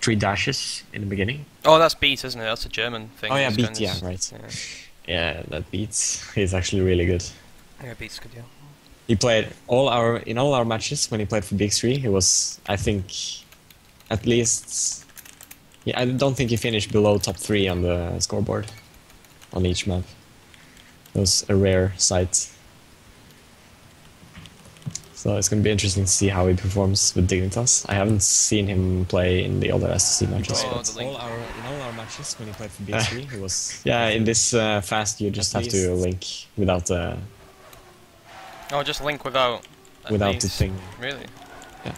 3 dashes in the beginning. Oh, that's beat, isn't it? That's a German thing. Oh yeah, It's beat. kind of- Yeah, right. Yeah, Yeah, that beats. He's actually really good. yeah, beat's good, yeah. He played in all our matches when he played for Big 3. He was, I think, at least. Yeah, I don't think he finished below top 3 on the scoreboard on each map. It was a rare sight. So it's going to be interesting to see how he performs with Dignitas. I haven't seen him play in the other STC matches. Oh, But the link. in all our matches when he played for Big 3, he was. Yeah, in this fast you just have to link without the Oh, just link without. the thing. Really? Yeah.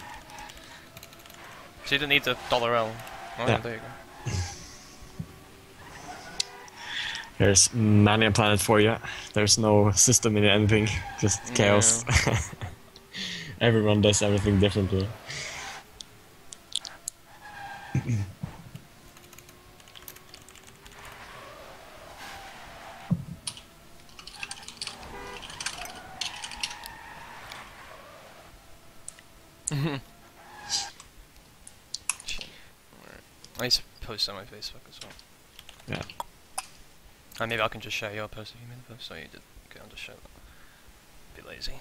So you didn't need the $L. Oh, Yeah. there you go. There's many a planet for you. There's no system in anything, just chaos. Everyone does everything differently. I used to post on my Facebook as well. Yeah. And maybe I can just share your post if you made a post, so you did. Okay, I'll just show that. Be lazy.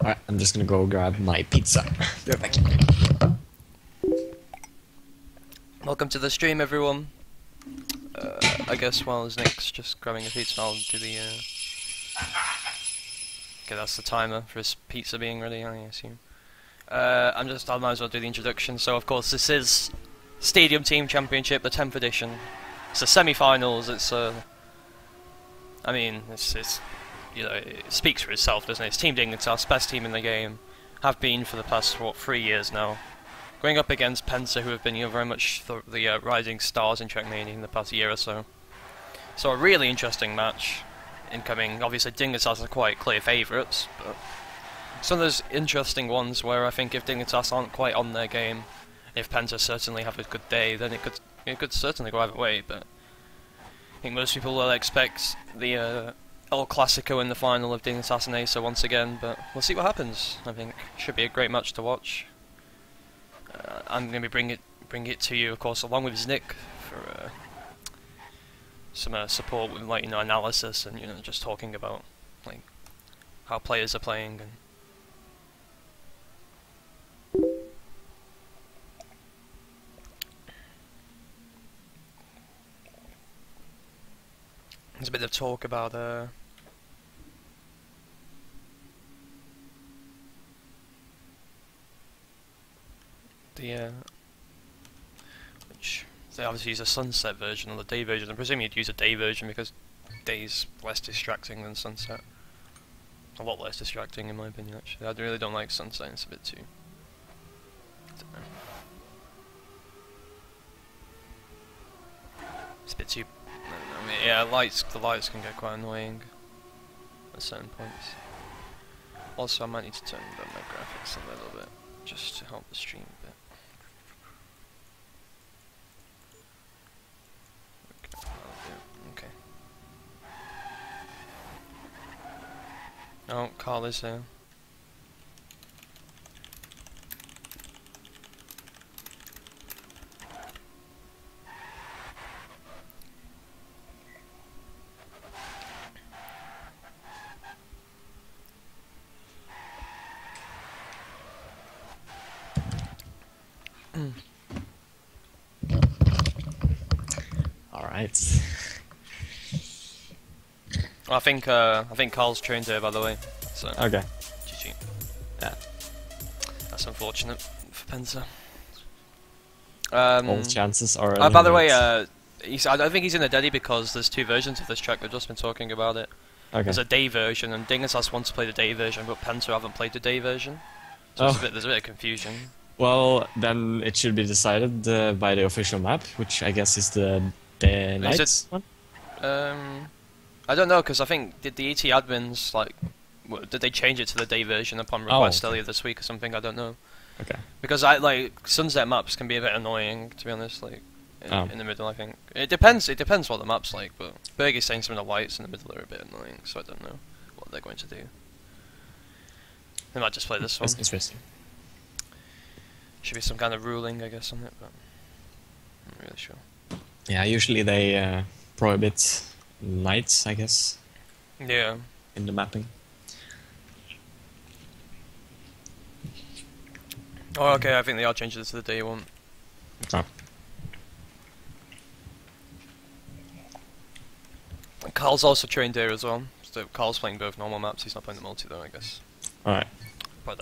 Alright, I'm just gonna go grab my pizza. Be right back. Welcome to the stream, everyone. I guess while Znik's just grabbing a pizza, I'll do the. Okay, that's the timer for his pizza being ready, I assume. I might as well do the introduction. So, of course, this is Stadium Team Championship, the 10th edition. It's the semi-finals. It's I mean, it's you know, it speaks for itself, doesn't it? It's Team Dignitas, best team in the game, have been for the past 3 years now. Going up against Penta, who have been very much the rising stars in Trackmania in the past year or so. So a really interesting match incoming. Obviously, Dignitas are quite clear favourites, but some of those interesting ones where I think if Dignitas aren't quite on their game, if Penta certainly have a good day, then it could certainly go either way. But I think most people will expect the El Clasico in the final of Dignitas and Acer once again, but we'll see what happens. I think it should be a great match to watch. I'm going to bring it to you, of course, along with Znik for some support with analysis and just talking about how players are playing and. There's a bit of talk about which they obviously use a sunset version or the day version. I'm presuming you'd use a day version because day's less distracting than sunset. A lot less distracting in my opinion, actually. I really don't like sunset, it's a bit too. I don't know. It's a bit too. I mean, yeah, the lights can get quite annoying at certain points. Also, I might need to turn down my graphics a little bit just to help the stream a bit. Okay. Oh, Carl is there. Alright. I think Carl's trained here, by the way. So Okay. GG. Yeah. That's unfortunate for Penta. All chances are. By the way, I don't think he's in the Daddy because there's 2 versions of this track. We've just been talking about it. Okay. There's a day version, and Dignitas wants to play the day version, but Penta haven't played the day version. So there's a bit of confusion. Well, then it should be decided by the official map, which I guess is the night one. I don't know, because I think the ET admins did they change it to the day version upon request earlier this week or something? I don't know. Okay. Because I like sunset maps can be a bit annoying, to be honest. Like in the middle, I think it depends. It depends what the map's like. But Bergie's saying some of the whites in the middle are a bit annoying, so I don't know what they're going to do. They might just play this one. That's interesting. Should be some kind of ruling, I guess, on it, but I'm not really sure. Yeah, usually they prohibit nights, I guess, Yeah. in the mapping. Oh, okay. I think they are changing it to the day one. Oh. Carl's also trained here as well. So Carl's playing both normal maps. He's not playing the multi though, I guess. Alright. But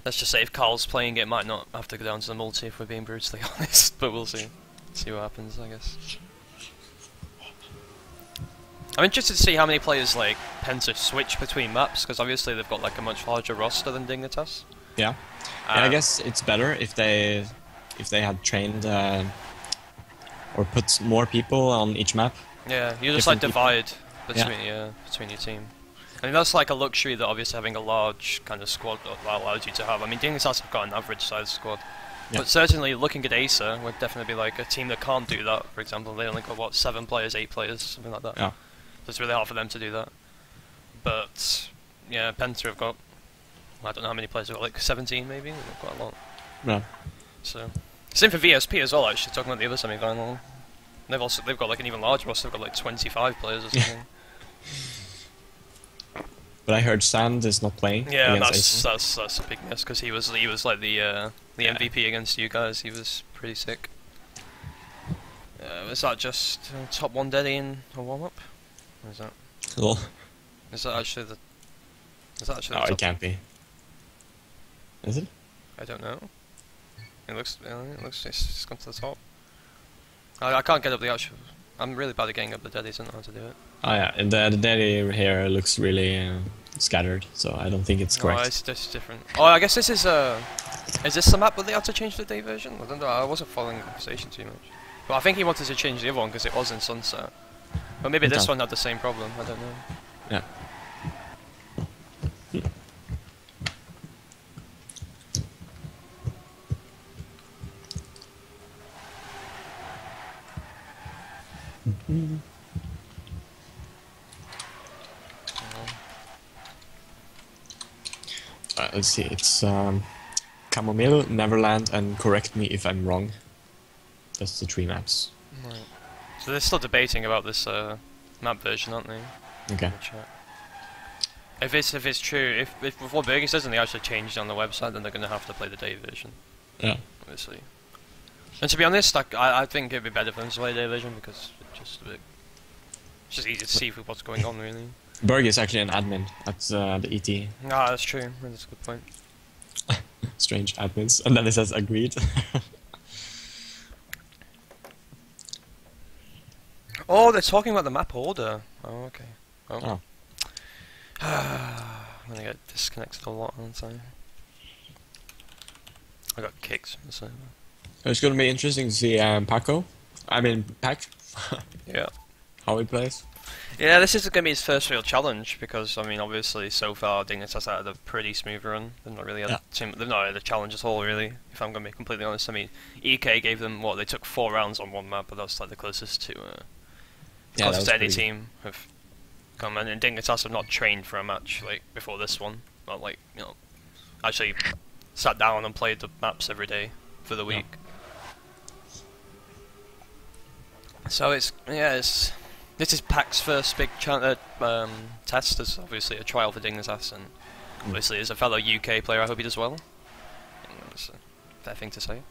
let's just say if Carl's playing it, might not have to go down to the multi if we're being brutally honest. But we'll see. See what happens, I guess. I'm interested to see how many players like Penta switch between maps, because obviously they've got like a much larger roster than Dignitas. Yeah. And I guess it's better if they had trained or put more people on each map. Yeah, you just like divide between your team. I mean that's like a luxury that obviously having a large kind of squad allows you to have. I mean Dignitas have got an average size squad. Yeah. But certainly looking at Acer would definitely be like a team that can't do that, for example. They only got what, 7 players, 8 players, something like that. Yeah. So it's really hard for them to do that. But yeah, Penta have got, I don't know how many players they've got, like 17 maybe? They've got quite a lot. Yeah. So same for VSP as well actually, talking about the other semi-final. They've got like an even larger roster, they've got like 25 players or something. But I heard Sand is not playing. Yeah, that's a big miss because he was like the MVP against you guys. He was pretty sick. Was that just top 1 Deddy in a warm up? Or is that? Cool. Is that actually the? Is that actually? No, the it can't be. Is it? I don't know. It looks it's gone to the top. I can't get up the actual. I'm really bad at getting up the Deddies. I don't know how to do it. Oh yeah, and the Deddy here looks really scattered, so I don't think it's correct. Oh, it's just different. Oh, I guess this is this the map where they had to change the day version? I don't know. I wasn't following the conversation too much. But I think he wanted to change the other one because it was in Sunset. But maybe this one had the same problem. I don't know. Yeah. Let's see, it's Chamomile, Neverland, and Correct Me If I'm Wrong. That's the 3 maps. Right. So they're still debating about this map version, aren't they? Okay. If it's true, if what Bergie says and they actually changed it on the website, then they're going to have to play the day version. Yeah. Obviously. And to be honest, I think it'd be better for them to play the day version because it's just easier to see what's going on, really. Berg is actually an admin at the ET. Ah, that's true. That's a good point. Strange admins. And then it says agreed. Oh, they're talking about the map order. Oh, okay. Oh. I'm gonna get disconnected a lot, aren't I? I got kicked from the server. It's gonna be interesting to see Paco. I mean, Pac. Yeah. How he plays. Yeah, this is going to be his first real challenge because, I mean, obviously, so far, Dignitas had a pretty smooth run. They've not really had they've not had a challenge at all, really, if I'm going to be completely honest. I mean, EK gave them, what, they took 4 rounds on one map, but that's like the closest to any team have come in. And Dignitas have not trained for a match, like, before this one. Not like, you know, actually sat down and played the maps every day for the week. So it's, this is Pac's first big test. As obviously a trial for Dignitas, and obviously as a fellow UK player, I hope he does well. That's a fair thing to say.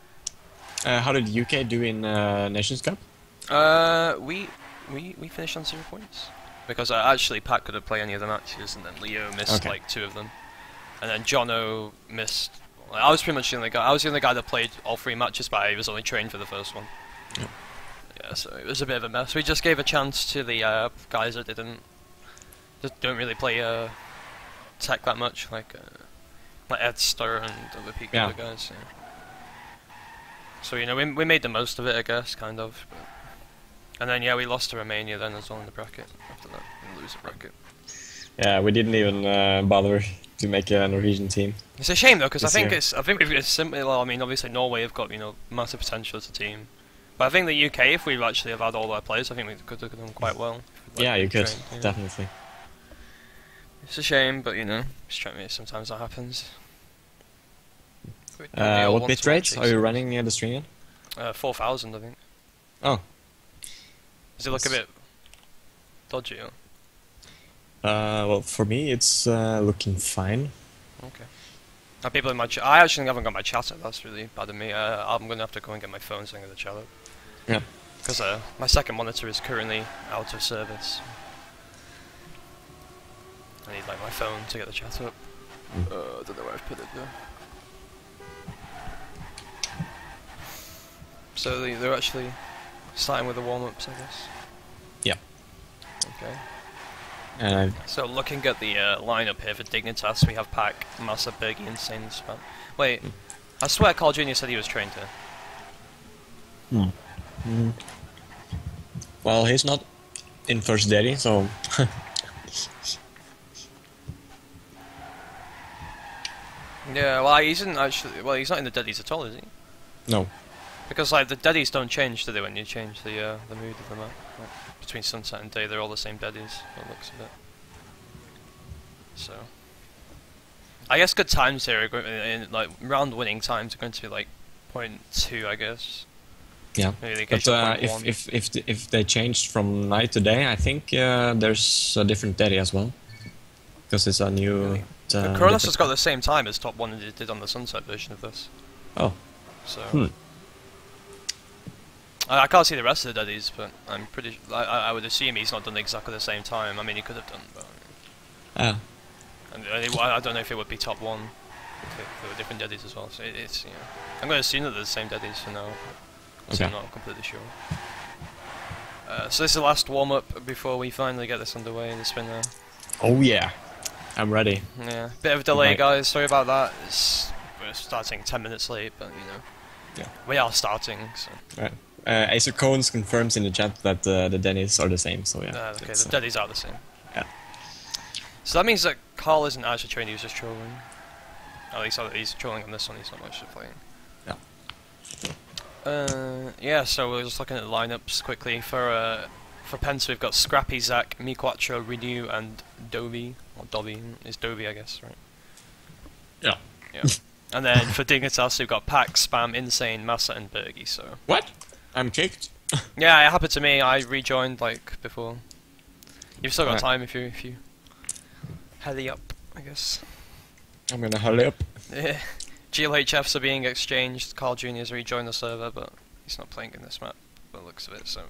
How did UK do in Nations Cup? We finished on 0 points because actually Pac couldn't play any of the matches, and then Leo missed like 2 of them, and then Jono missed. I was pretty much the only guy. I was the only guy that played all 3 matches, but I was only trained for the first one. Yeah, so it was a bit of a mess. We just gave a chance to the guys that don't really play tech that much, like Edster and other guys. Yeah. So you know, we made the most of it, I guess, kind of. And then we lost to Romania then as well in the bracket. After that, we lose the bracket. Yeah, we didn't even bother to make a Norwegian team. It's a shame though, because I think year. it's simply. Well, I mean, obviously Norway have got massive potential as a team, but I think the UK, if we actually have had all our players, I think we could have done quite well. Yeah, you could trained, yeah. definitely. It's a shame, but sometimes that happens. What bitrate are you running the stream in? 4,000, I think. Oh. Does it look a bit dodgy? Or? Well, for me, it's looking fine. Okay. People in my I actually haven't got my chat up. That's really bad of me. I'm gonna have to go and get my phone so I can get the chat up. Yeah. Because my second monitor is currently out of service. I need like my phone to get the chat up. I don't know where I've put it though. So they're actually starting with the warm-ups, I guess. Yeah. Okay. So looking at the lineup here for Dignitas, we have Pack, Massa, Bergie, Insane, Spam. Wait, I swear Carl Jr. said he was trained here. Well, he's not in first daddy, so... Yeah, well, he's not in the Daddies at all, is he? No. Because like the Daddies don't change, do they, when you change the mood of the map? Like, between sunset and day, they're all the same Daddies. By the looks of it. So, I guess good times here are going like round winning times are going to be like 0.2, I guess. Yeah. Maybe But if they changed from night to day, I think there's a different daddy as well. Because it's a new. Really? Coronas has got the same time as top 1 as it did on the sunset version of this. Oh. So. I can't see the rest of the Daddies, but I'm pretty. I would assume he's not done exactly the same time. I mean, he could have done, but. Ah. And I don't know if it would be top 1 if there were different Daddies as well. So it's I'm going to assume that they're the same Daddies for now. So I'm not completely sure. So this is the last warm up before we finally get this underway in the spinner. Oh yeah, I'm ready. Yeah, bit of a delay, guys. Sorry about that. We're starting 10 minutes late, but yeah, we are starting. So. Right. Acer Cones confirms in the chat that the Daddies are the same. So yeah. Okay, the Daddies are the same. Yeah. So that means that Carl isn't actually training, he's just trolling. At least he's trolling on this one, he's not actually playing. Yeah. Yeah, so we're just looking at the lineups quickly. For Penta we've got Scrappy, Zach, Miquattro, Renew, and Dovey. Or Dovey, it's Dovey I guess, right? Yeah. Yeah. And then for Dignitas we've got Pack, Spam, Insane, Massa, and Bergie, so... What? I'm kicked? Yeah, it happened to me, I rejoined like before. You've still got time if you hurry up, I guess. I'm gonna hurry up. Yeah. GLHFs are being exchanged. Carl Jr. has rejoined the server, but he's not playing in this map by the looks of it, so...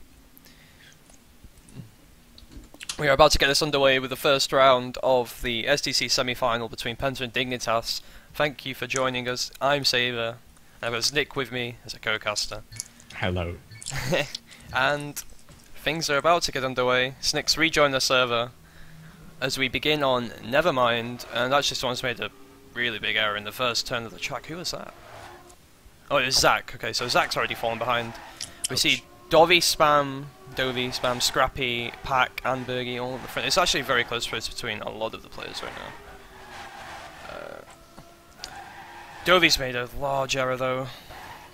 We are about to get this underway with the first round of the STC semi-final between Penta and Dignitas. Thank you for joining us. I'm Sabre, and I've got Znik with me as a co-caster. Hello. And things are about to get underway. Znik's rejoined the server as we begin on Nevermind, and actually someone's made a really big error in the first turn of the track. Who was that? Oh, it was Zach. Okay, so Zach's already fallen behind. We see Dovey, Spam, Scrappy, Pack, and Bergie all at the front. It's actually very close race between a lot of the players right now. Dovey's made a large error though,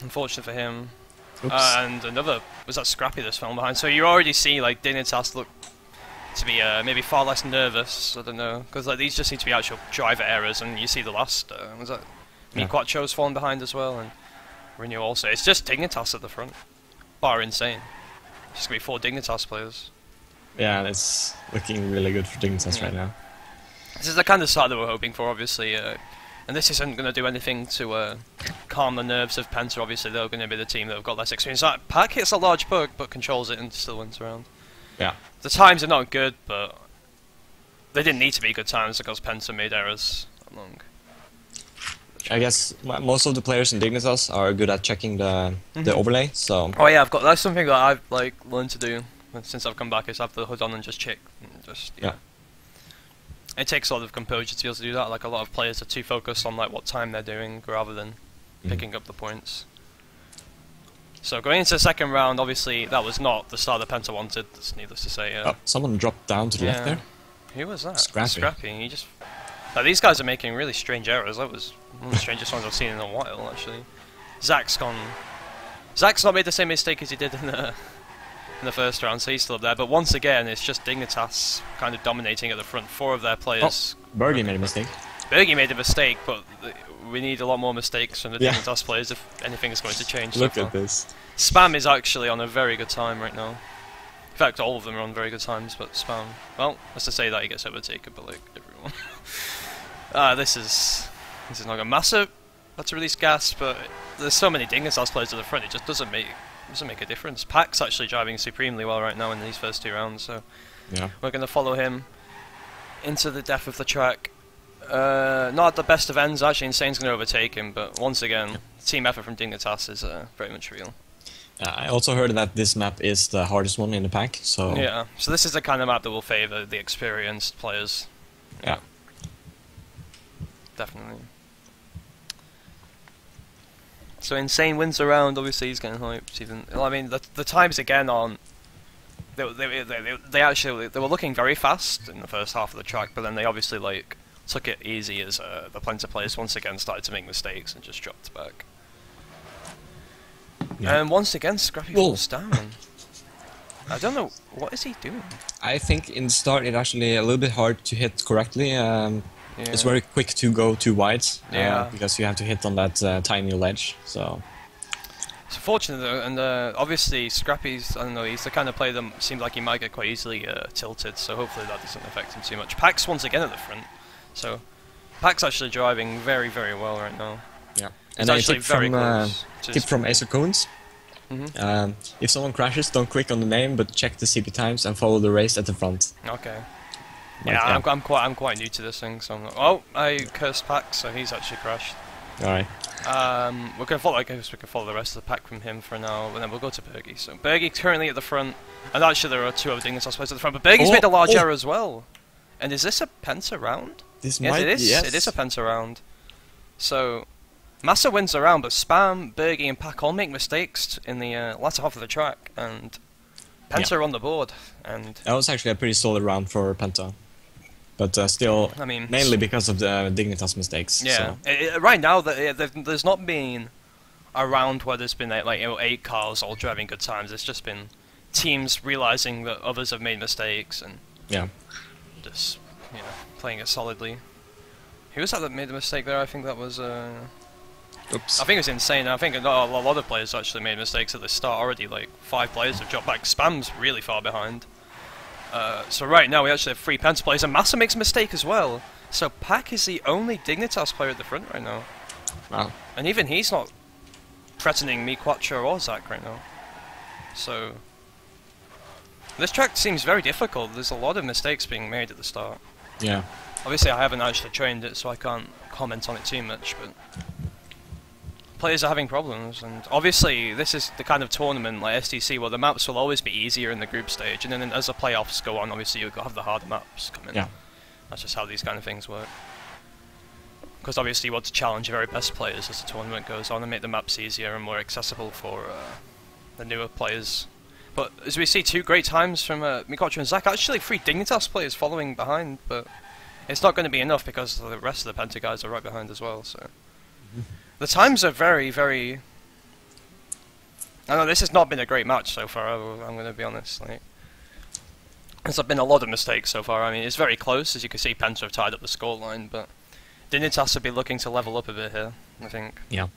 unfortunate for him. And another, was that Scrappy that's fallen behind? So you already see like Dignitas look to be maybe far less nervous, I don't know, because like these just seem to be actual driver errors, and you see the last, was that Miquattro's fallen behind as well, and Renew also. It's just Dignitas at the front, bar Insane. It's just going to be 4 Dignitas players. Yeah, it's looking really good for Dignitas right now. This is the kind of start that we're hoping for, obviously, and this isn't going to do anything to calm the nerves of Penta. Obviously, they're going to be the team that have got less experience. Pack hits a large bug, but controls it and still wins around. Yeah. The times are not good, but they didn't need to be good times because Penta made errors along. I guess most of the players in Dignitas are good at checking the overlay, so... Oh yeah, that's something that I've like learned to do since I've come back, is have the hood on and just check. Yeah. It takes a lot of composure to be able to do that. Like a lot of players are too focused on like what time they're doing rather than picking up the points. So going into the second round, obviously that was not the start that Penta wanted. That's needless to say. Oh, someone dropped down to the left there. Who was that? Scrappy. Scrappy. He just. Now, these guys are making really strange errors. That was one of the strangest ones I've seen in a while, actually. Zach's gone. Zach's not made the same mistake as he did in the first round, so he's still up there. But once again, it's just Dignitas kind of dominating at the front. 4 of their players. Oh, Bergie made a mistake. Bergie made a mistake, but we need a lot more mistakes from the Dignitas players if anything is going to change. Look so far. at this. Spam is actually on a very good time right now. In fact, all of them are on very good times, but Spam, well, that's to say that he gets overtaken, but like everyone. This is not good. Massa, that's a release gas, but there's so many Dignitas players at the front, it just doesn't make a difference. Pac's actually driving supremely well right now in these first 2 rounds, so yeah, we're going to follow him into the depth of the track. Not at the best of ends, actually. Insane's going to overtake him, but once again, team effort from Dignitas is very much real. I also heard that this map is the hardest one in the pack, so... Yeah, so this is the kind of map that will favour the experienced players. Yeah. Definitely. So Insane wins the round, obviously he's getting hyped. Even, I mean, the times again on... They were looking very fast in the first half of the track, but then they obviously, like, took it easy as the Penta players once again started to make mistakes and just dropped back. Yeah. And once again, Scrappy falls down. I don't know, what is he doing? I think in the start it's actually a little bit hard to hit correctly. It's very quick to go too wide, because you have to hit on that tiny ledge. So it's fortunate though, and obviously Scrappy's, I don't know, he's the kind of player that seems like he might get quite easily tilted, so hopefully that doesn't affect him too much. Pax once again at the front, so Pax actually driving very, very well right now. Yeah, It's and actually very from close to tip from Acer Coons. If someone crashes, don't click on the name, but check the CP times and follow the race at the front. Okay. Like, Yeah, I'm quite new to this thing, so I'm not. Oh, I cursed Pax, so he's actually crashed. All right. We're gonna follow. I guess we can follow the rest of the pack from him for now, and then we'll go to Bergie. So Bergie's currently at the front, and actually there are 2 other Dignitas players at the front, but Bergie's made a large error as well. And is this a Penta round? This yes, might. It is. Yes. It is a Penta round. So Massa wins the round, but Spam, Bergie, and Pack all make mistakes in the latter half of the track, and Penta are on the board. And that was actually a pretty solid round for Penta, but still, I mean, mainly because of the Dignitas mistakes. yeah, So. right now there's not been a round where there's been like 8 cars all driving good times. It's just been teams realizing that others have made mistakes and just playing it solidly. Who was that made the mistake there? I think that was. Oops. I think it was Insane. I think a lot of players actually made mistakes at the start already. Like 5 players have dropped back. Spam's really far behind. So right now we actually have 3 Penta players, and Massa makes a mistake as well. So Pack is the only Dignitas player at the front right now. Wow. And even he's not threatening me, Quattro, or Zach right now. So this track seems very difficult. There's a lot of mistakes being made at the start. Yeah. Obviously I haven't actually trained it, so I can't comment on it too much, but players are having problems, and obviously this is the kind of tournament like STC where the maps will always be easier in the group stage, and then as the playoffs go on, obviously you'll have the harder maps come in. Yeah. That's just how these kind of things work. Because obviously you want to challenge your very best players as the tournament goes on and make the maps easier and more accessible for the newer players. But as we see, 2 great times from Mikotra and Zach, actually 3 Dignitas players following behind, but it's not going to be enough because the rest of the Penta guys are right behind as well, so... The times are very, very... I know this has not been a great match so far, I'm going to be honest. Like, there's been a lot of mistakes so far. I mean, it's very close, as you can see, Penta have tied up the scoreline, but Dignitas will be looking to level up a bit here, I think. Yeah.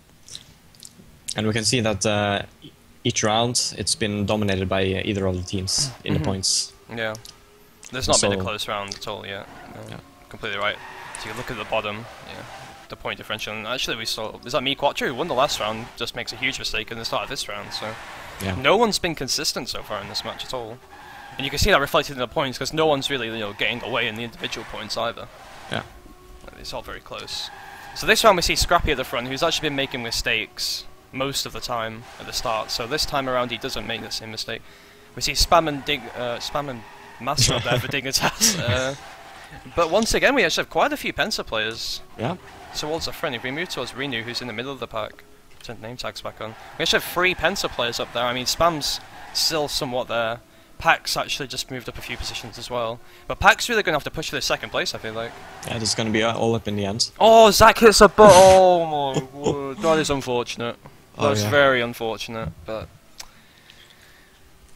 And we can see that each round it's been dominated by either of the teams in the points. Yeah. There's not been a close round at all yet. No, yeah. Completely right. So you look at the bottom, the point differential, and actually we saw, is that me, Quattro, who won the last round, just makes a huge mistake in the start of this round, so no one's been consistent so far in this match at all. And you can see that reflected in the points, because no one's really, getting away in the individual points either. Yeah. It's all very close. So this round we see Scrappy at the front, who's actually been making mistakes most of the time at the start, so this time around he doesn't make the same mistake. We see Spam and Massa up there for Dignitas. But once again, we actually have quite a few Penta players. Yeah. Towards the front. If we move towards Renu, who's in the middle of the pack, turn name tags back on. We actually have 3 Penta players up there. I mean, Spam's still somewhat there. Pac's actually just moved up a few positions as well. But Pac's really going to have to push for the second place, I feel like. Yeah, this is gonna be all up in the end. Oh, Zach hits a butt. Oh my word. That is unfortunate. That's very unfortunate, but...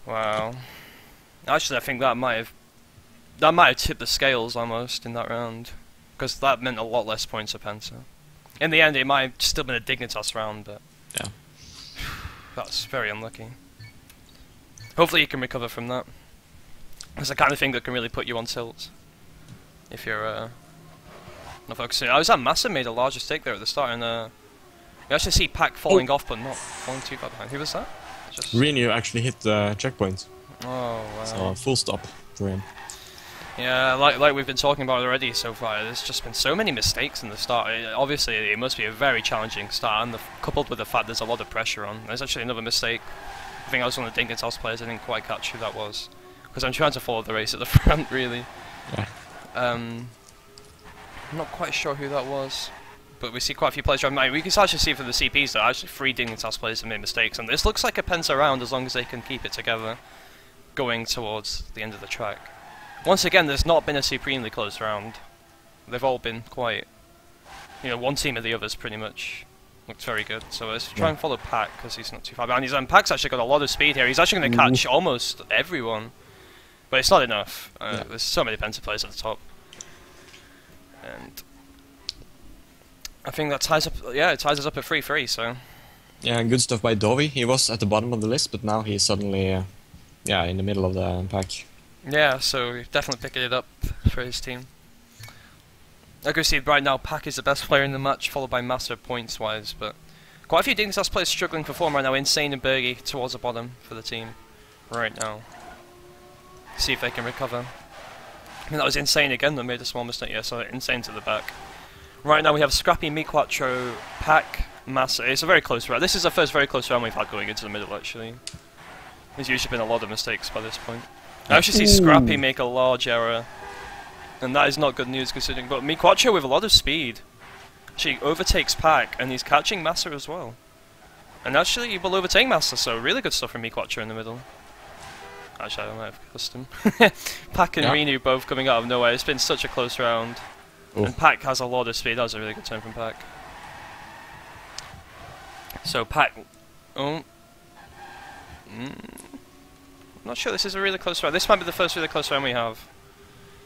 Wow. Actually, I think that might have tipped the scales almost in that round. Because that meant a lot less points for Penta. In the end, it might have still been a Dignitas round, but... Yeah. That's very unlucky. Hopefully you can recover from that. It's the kind of thing that can really put you on tilt. If you're not focusing. I was that Massa made a large mistake there at the start, and you actually see Pac falling off, but not falling too far behind. Who was that? Just... Renu actually hit the checkpoint. Oh, wow. So full stop for him. Yeah, like we've been talking about already so far, there's just been so many mistakes in the start. Obviously, it must be a very challenging start, and coupled with the fact there's a lot of pressure on. There's actually another mistake. I think I was one of the Dignitas players, I didn't quite catch who that was. Because I'm trying to follow the race at the front, really. Yeah. I'm not quite sure who that was. But we see quite a few players driving by. We can actually see from the CPs that actually 3 Dignitas players have made mistakes. And this looks like a Penta round as long as they can keep it together going towards the end of the track. Once again, there's not been a supremely close round. They've all been quite... You know, one team or the others pretty much. Looks very good. So let's try and follow Pac, because he's not too far behind. Pac's actually got a lot of speed here. He's actually going to catch almost everyone. But it's not enough. There's so many Penta players at the top. And I think that ties up... Yeah, it ties us up at 3-3, so... Yeah, good stuff by Dovi. He was at the bottom of the list, but now he's suddenly... yeah, in the middle of the pack. Yeah, so he's definitely picking it up for his team. Like we see right now, Pac is the best player in the match, followed by Massa points-wise, but quite a few Dignitas players struggling for form right now. Insane and Bergie towards the bottom for the team right now. See if they can recover. I mean, that was Insane again that made a small mistake. Yeah, so Insane to the back. Right now we have Scrappy, Mi4, Pac, Massa. It's a very close round. This is the first very close round we've had going into the middle, actually. There's usually been a lot of mistakes by this point. I actually see Scrappy make a large error. And that is not good news considering, but Mi4 with a lot of speed actually overtakes Pac, and he's catching Massa as well. And actually he will overtake Massa, so really good stuff from Mi4 in the middle. Actually, I might have cussed him. Pac and Renu both coming out of nowhere. It's been such a close round. Oof. And Pac has a lot of speed. That was a really good turn from Pac. So Pac... Oh. I'm not sure this is a really close round. This might be the first really close round we have.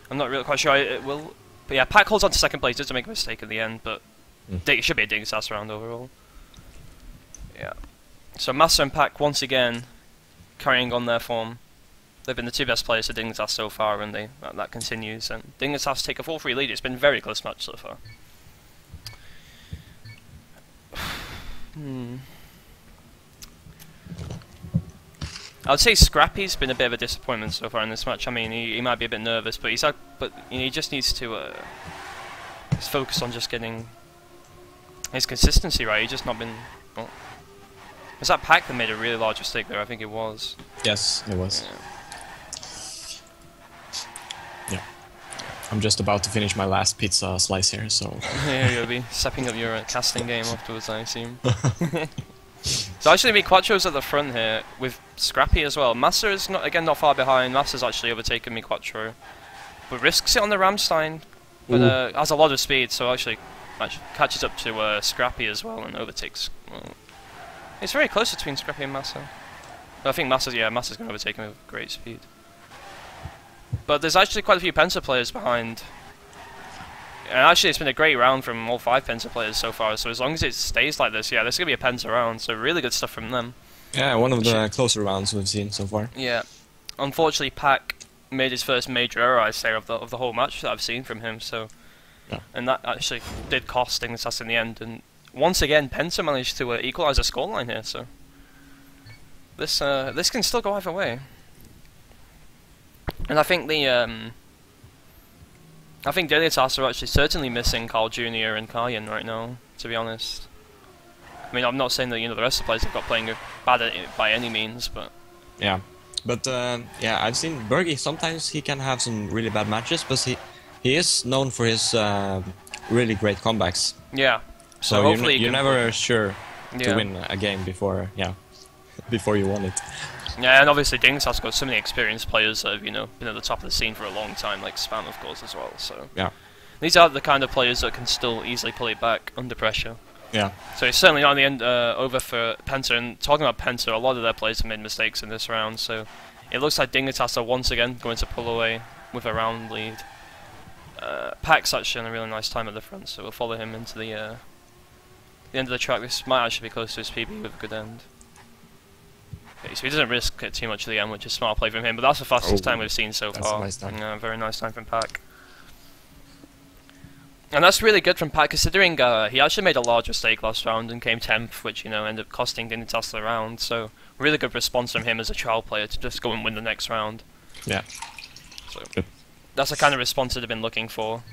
I'm not really quite sure it will... But yeah, Pac holds on to second place, doesn't make a mistake in the end, but it should be a Dignitas round overall. Yeah. So Massa and Pac, once again, carrying on their form. They've been the 2 best players for Dignitas so far, and that continues. And Dignitas take a 4-3 lead. It's been a very close match so far. I would say Scrappy's been a bit of a disappointment so far in this match. I mean, he might be a bit nervous, but you know, he just needs to just focus on just getting his consistency right. He's just not been... Oh. Was that Pac that made a really large mistake there? I think it was. Yes, it was. Yeah. I'm just about to finish my last pizza slice here, so... Yeah, you'll be stepping up your casting game afterwards, I assume. So actually Mi4's at the front here, with Scrappy as well. Massa is, not far behind. Massa's actually overtaken Mi4. But risks it on the Ramstein, but has a lot of speed, so actually catches up to Scrappy as well and overtakes... Well, it's very close between Scrappy and Massa. But I think Massa's going to overtake him with great speed. But there's actually quite a few Penta players behind. And actually it's been a great round from all 5 Penta players so far, so as long as it stays like this, yeah, there's going to be a Penta round, so really good stuff from them. Yeah, one of the closer rounds we've seen so far. Yeah. Unfortunately, Pac made his first major error, I say, of the whole match that I've seen from him, so... Yeah. And that actually did cost Dignitas in the end, and once again, Penta managed to equalise the scoreline here, so... This can still go either way. And I think I think Dignitas are actually certainly missing Carl Jr. and Kayan right now, to be honest. I mean, I'm not saying that the rest of the players have got playing bad at it by any means, but... Yeah. But, yeah, I've seen Bergie, sometimes he can have some really bad matches, but he is known for his really great comebacks. Yeah. So hopefully you're never sure to win a game before you won it. Yeah, and obviously Dignitas got so many experienced players that have, you know, been at the top of the scene for a long time, like Spam, of course, as well. So Yeah. these are the kind of players that can still easily pull it back under pressure. Yeah. So it's certainly not the end over for Penta. And talking about Penta, a lot of their players have made mistakes in this round. So it looks like Dignitas are once again going to pull away with a round lead. Pac's actually on a really nice time at the front, so we'll follow him into the end of the track. This might actually be close to his PB with a good end. Okay, so he doesn't risk it too much at the end, which is smart play from him, but that's the fastest time we've seen so far. A nice time. Very nice time from Pac. And that's really good from Pac, considering he actually made a large mistake last round and came 10th, which, you know, ended up costing Dignitas the round. So really good response from him as a trial player to just go and win the next round. Yeah. So Good. that's the kind of response that I've been looking for.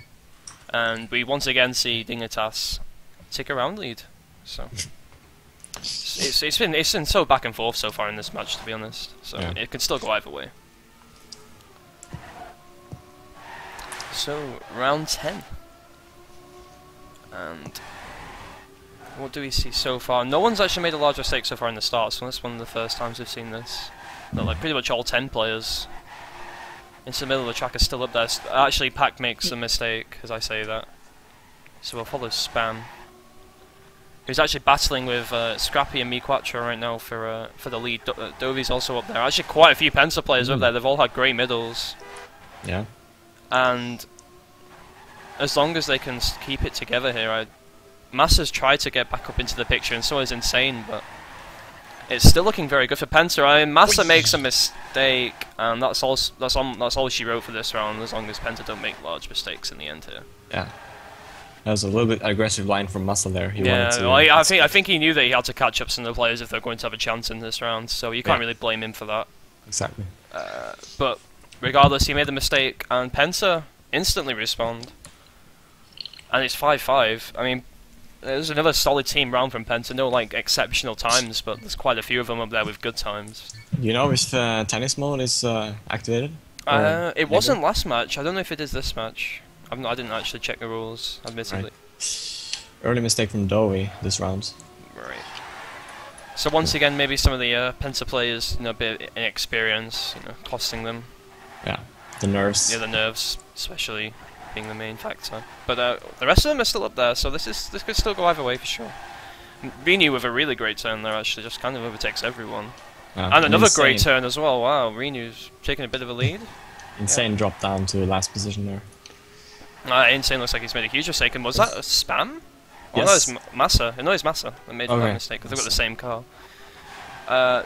And we once again see Dignitas take a round lead. So it's been so back and forth so far in this match, to be honest. So yeah. it could still go either way. So round 10. And what do we see so far? No one's actually made a large mistake so far in the start, so that's one of the first times we've seen this. But like pretty much all 10 players into the middle of the track are still up there. Actually, Pac makes a mistake as I say that. So we'll follow Spam, who's actually battling with Scrappy and Miquatra right now for the lead. Dovi's also up there. Actually, quite a few Penta players up there. They've all had great middles. Yeah. And as long as they can keep it together here, Massa's tried to get back up into the picture, and so is Insane, but it's still looking very good for Penta. I mean, Massa makes a mistake, and that's all she wrote for this round. As long as Penta don't make large mistakes in the end here. Yeah. That was a little bit aggressive line from Massa there. He Yeah, wanted to, well, I think he knew that he had to catch up some of the players if they're going to have a chance in this round, so you can't really blame him for that. Exactly. But regardless, he made the mistake, and Penta instantly respond. And it's 5-5. I mean, there's another solid team round from Penta. No, like, exceptional times, but there's quite a few of them up there with good times. You know if tennis mode is activated? It wasn't last match. I don't know if it is this match. I didn't actually check the rules, admittedly. Right. Early mistake from Dovey this round. Right. So once again, maybe some of the Penta players, you know, a bit inexperience, you know, costing them. Yeah, the nerves. Yeah, the nerves, especially being the main factor. But the rest of them are still up there, so this could still go either way for sure. Renu with a really great turn there, actually, just kind of overtakes everyone. And another great turn as well. Wow, Renu's taking a bit of a lead. Insane drop down to last position there. Insane looks like he's made a huge mistake. And was that a Spam? Oh, Yes. no, it's Massa. No, it's Massa that made that mistake because they've got the same car.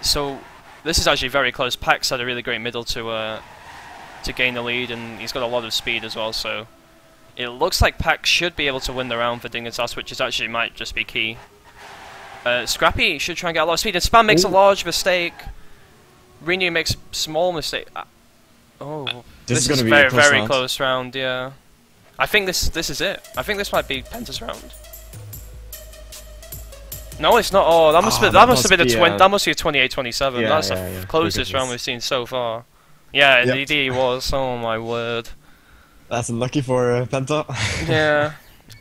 So this is actually very close. Pac's had a really great middle to gain the lead, and he's got a lot of speed as well. So it looks like Pac should be able to win the round for Dignitas, which is actually might just be key. Scrappy should try and get a lot of speed, and Spam makes a large mistake. Renu makes a small mistake. Oh, this is a very, very close round. Yeah. I think this is it. I think this might be Penta's round. No, it's not. Oh, that must have been a 28-27. Yeah, that's the closest round we've seen so far. Yeah, indeed he was. Oh my word. That's unlucky for Penta. Yeah,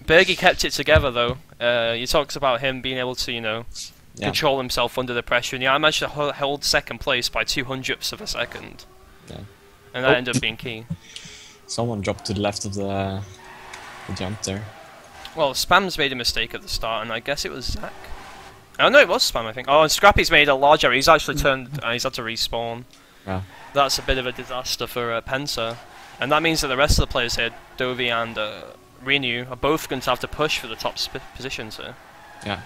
Bergie kept it together though. You talked about him being able to, you know, control himself under the pressure, and I managed to hold second place by 200ths of a second. Yeah. And that ended up being key. Someone dropped to the left of the jump there. Well, Spam's made a mistake at the start, and I guess it was Zach. Oh no, it was Spam, I think. Oh, and Scrappy's made a large error. He's actually turned. He's had to respawn. Yeah. That's a bit of a disaster for Penta, and that means that the rest of the players here, Dovey and Renu, are both going to have to push for the top positions here. Yeah.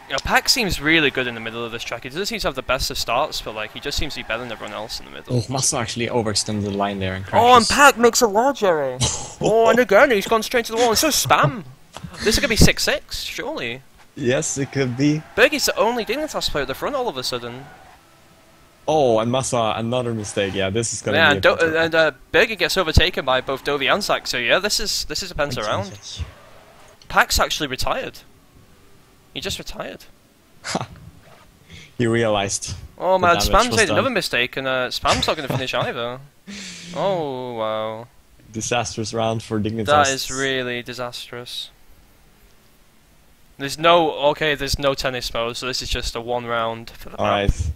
You know, Pac seems really good in the middle of this track. He doesn't seem to have the best of starts, but like he just seems to be better than everyone else in the middle. Oh, Massa actually overextended the line there and crashes. Oh, and Pac makes a large error. Oh, and again he's gone straight to the wall. And so Spam. This is gonna be 6-6, surely. Yes, it could be. Bergie's the only Dignitas player at the front all of a sudden. Oh, and Massa, another mistake. Yeah, this is gonna be. And Bergie gets overtaken by both Dovey and Zach. So yeah, this is a Penta round. Pac's actually retired. He just retired. He realized. Oh man, Spam's made another mistake, and Spam's not going to finish either. Oh wow. Disastrous round for Dignitas. That is really disastrous. There's no tennis mode, so this is just a one round for the map. Alright.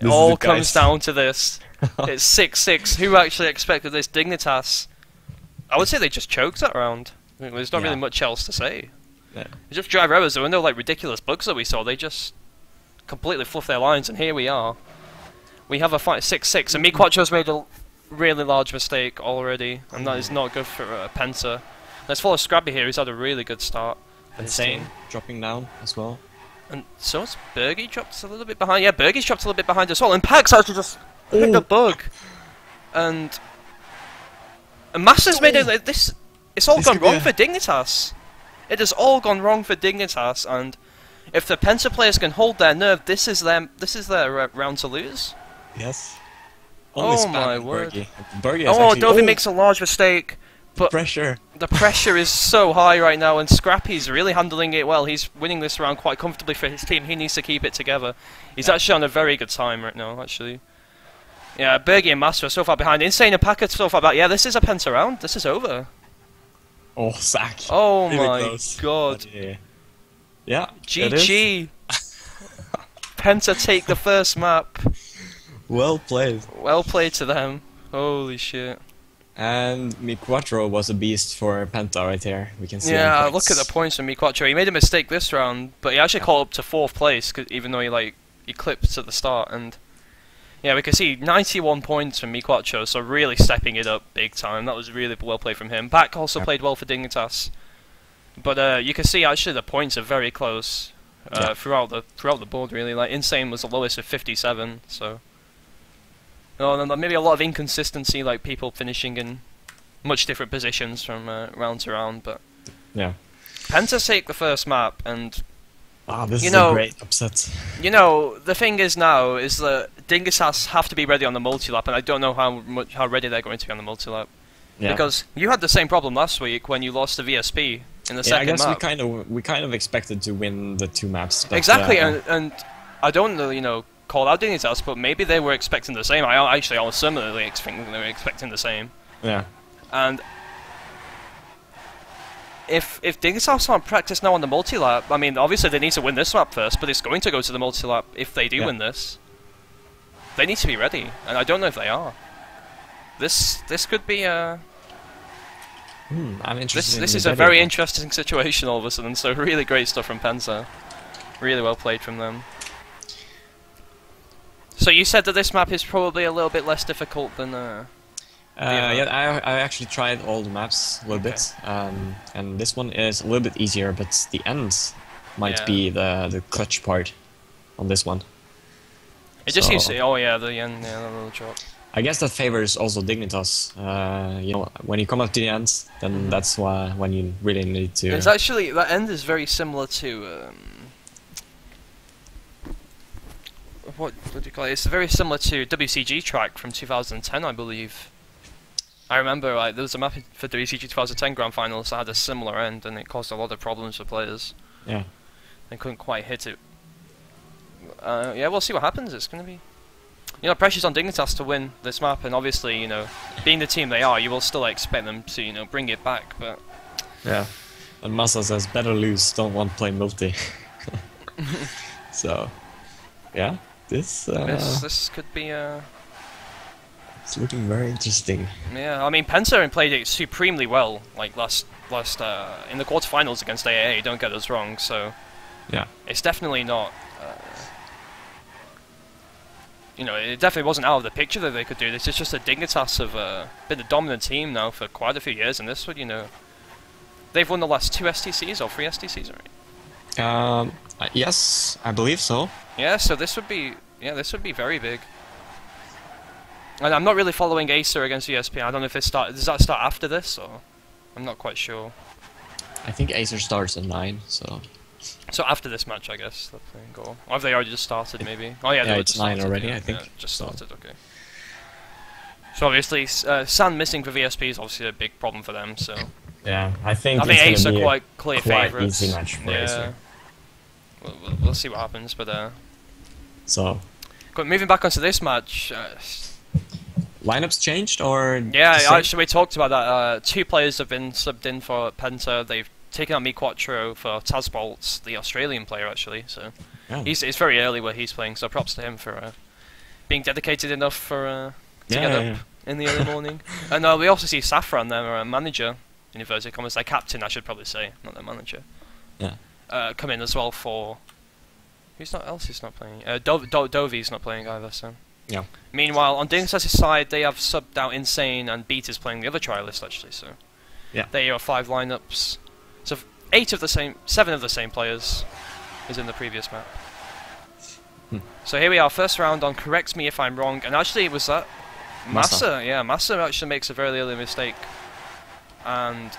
It all comes down to this. It's 6-6. Who actually expected this? Dignitas. I would say they just choked that round. I mean, there's not really much else to say. Yeah. It's just driver errors. There were no like ridiculous bugs that we saw. They just completely fluffed their lines, and here we are. We have a fight 6-6, and Mi Quattro's made a really large mistake already, and that is not good for Penta. Let's follow Scrabby here, who's had a really good start. Insane, dropping down as well. And so has Bergie dropped a little bit behind. Yeah, Bergie's dropped a little bit behind as well, and Pax actually just picked a bug. And Master's made it. It's all gone wrong for Dignitas. It has all gone wrong for Dignitas, and if the Penta players can hold their nerve, this is their round to lose. Yes. Oh my word. Bergie oh, Dovey makes a large mistake, but the pressure is so high right now, and Scrappy's really handling it well. He's winning this round quite comfortably for his team. He needs to keep it together. He's actually on a very good time right now, actually. Yeah, Bergie and Master are so far behind. Insane and Packard so far back. Yeah, this is a Penta round. This is over. Oh, sack. Oh my god. Yeah. GG. Penta take the first map. Well played. Well played to them. Holy shit. And Mi Quattro was a beast for Penta right here. We can see. Yeah, look at the points from Mi Quattro. He made a mistake this round, but he actually caught up to 4th place, even though he clipped at the start. And yeah, we can see 91 points from Mi Quattro, so really stepping it up big time. That was really well played from him. Back also played well for Dignitas. But you can see actually the points are very close throughout the board really. Like Insane was the lowest with 57, so. Oh, and maybe a lot of inconsistency, like people finishing in much different positions from round to round. But yeah, Penta take the first map, and this is a great upset. You know, the thing is now is that Dignitas have to be ready on the multi-lap, and I don't know how ready they're going to be on the multi-lap. Yeah. Because you had the same problem last week when you lost to VSP in the second map. I guess we kind of expected to win the 2 maps. But, exactly, and I don't know, call out Dignitas, but maybe they were expecting the same. I was similarly thinking they were expecting the same. Yeah. And if Dignitas aren't practiced now on the multi-lap, I mean, obviously they need to win this map first, but it's going to go to the multi-lap if they do win this. They need to be ready, and I don't know if they are. This could be a... I'm interested. This is a very interesting situation all of a sudden. So really great stuff from Penta. Really well played from them. So you said that this map is probably a little bit less difficult than. Yeah, I actually tried all the maps a little bit, and this one is a little bit easier, but the ends might be the clutch part on this one. It just seems to. Oh yeah, the end, the little drop. I guess that favors also Dignitas. You know, when you come up to the end, then that's when you really need to. It's actually that end is very similar to what do you call it? It's very similar to WCG track from 2010, I believe. I remember like there was a map for WCG 2010 Grand Finals that had a similar end, and it caused a lot of problems for players. Yeah. They couldn't quite hit it. Yeah, we'll see what happens. It's gonna be. You know, pressure's on Dignitas to win this map, and obviously, you know, being the team they are, you will still expect them to, you know, bring it back, but... Yeah. And Massa says, better lose, don't want to play multi. So, yeah, this could be, It's looking very interesting. Yeah, I mean, Penta played it supremely well, like, last in the quarterfinals against AAA, don't get us wrong, so... Yeah. It's definitely not... you know, it definitely wasn't out of the picture that they could do this. It's just that Dignitas have been the dominant team now for quite a few years, and this would, you know, they've won the last 2 STCs or 3 STCs, right? Yes, I believe so. Yeah, so this would be very big. And I'm not really following Acer against VSP. I don't know if does that start after this, or I'm not quite sure. I think Acer starts at 9, so. So after this match, I guess, that thing go. Or have they already just started, maybe? Oh yeah, it's 9 already, I think. Yeah, just started, okay. So obviously, San missing for VSP is obviously a big problem for them, so... Yeah, I think Ace are quite clear favourites. Easy match for Acer. We'll see what happens, but... So... But moving back onto this match... lineups changed, or...? Yeah, actually we talked about that. 2 players have been subbed in for Penta. They've taken out Mi Quattro for Tazbolts, the Australian player, actually. So it's very early where he's playing, so props to him for being dedicated enough for to Yeah, get yeah, up in the early morning. And we also see Saffron, their manager, in inverted commas, their captain, I should probably say, not their manager. yeah. Come in as well for... Who's not playing? Dovi's not playing either, so... Yeah. Meanwhile, on Dignitas' side, they have subbed out Insane, and Beat is playing the other trialist, actually, so... Yeah. There are 5 lineups. So 7 of the same players is in the previous map. So here we are, first round on Correct Me If I'm Wrong, and actually was that... Massa, yeah, Massa actually makes a very early mistake. And...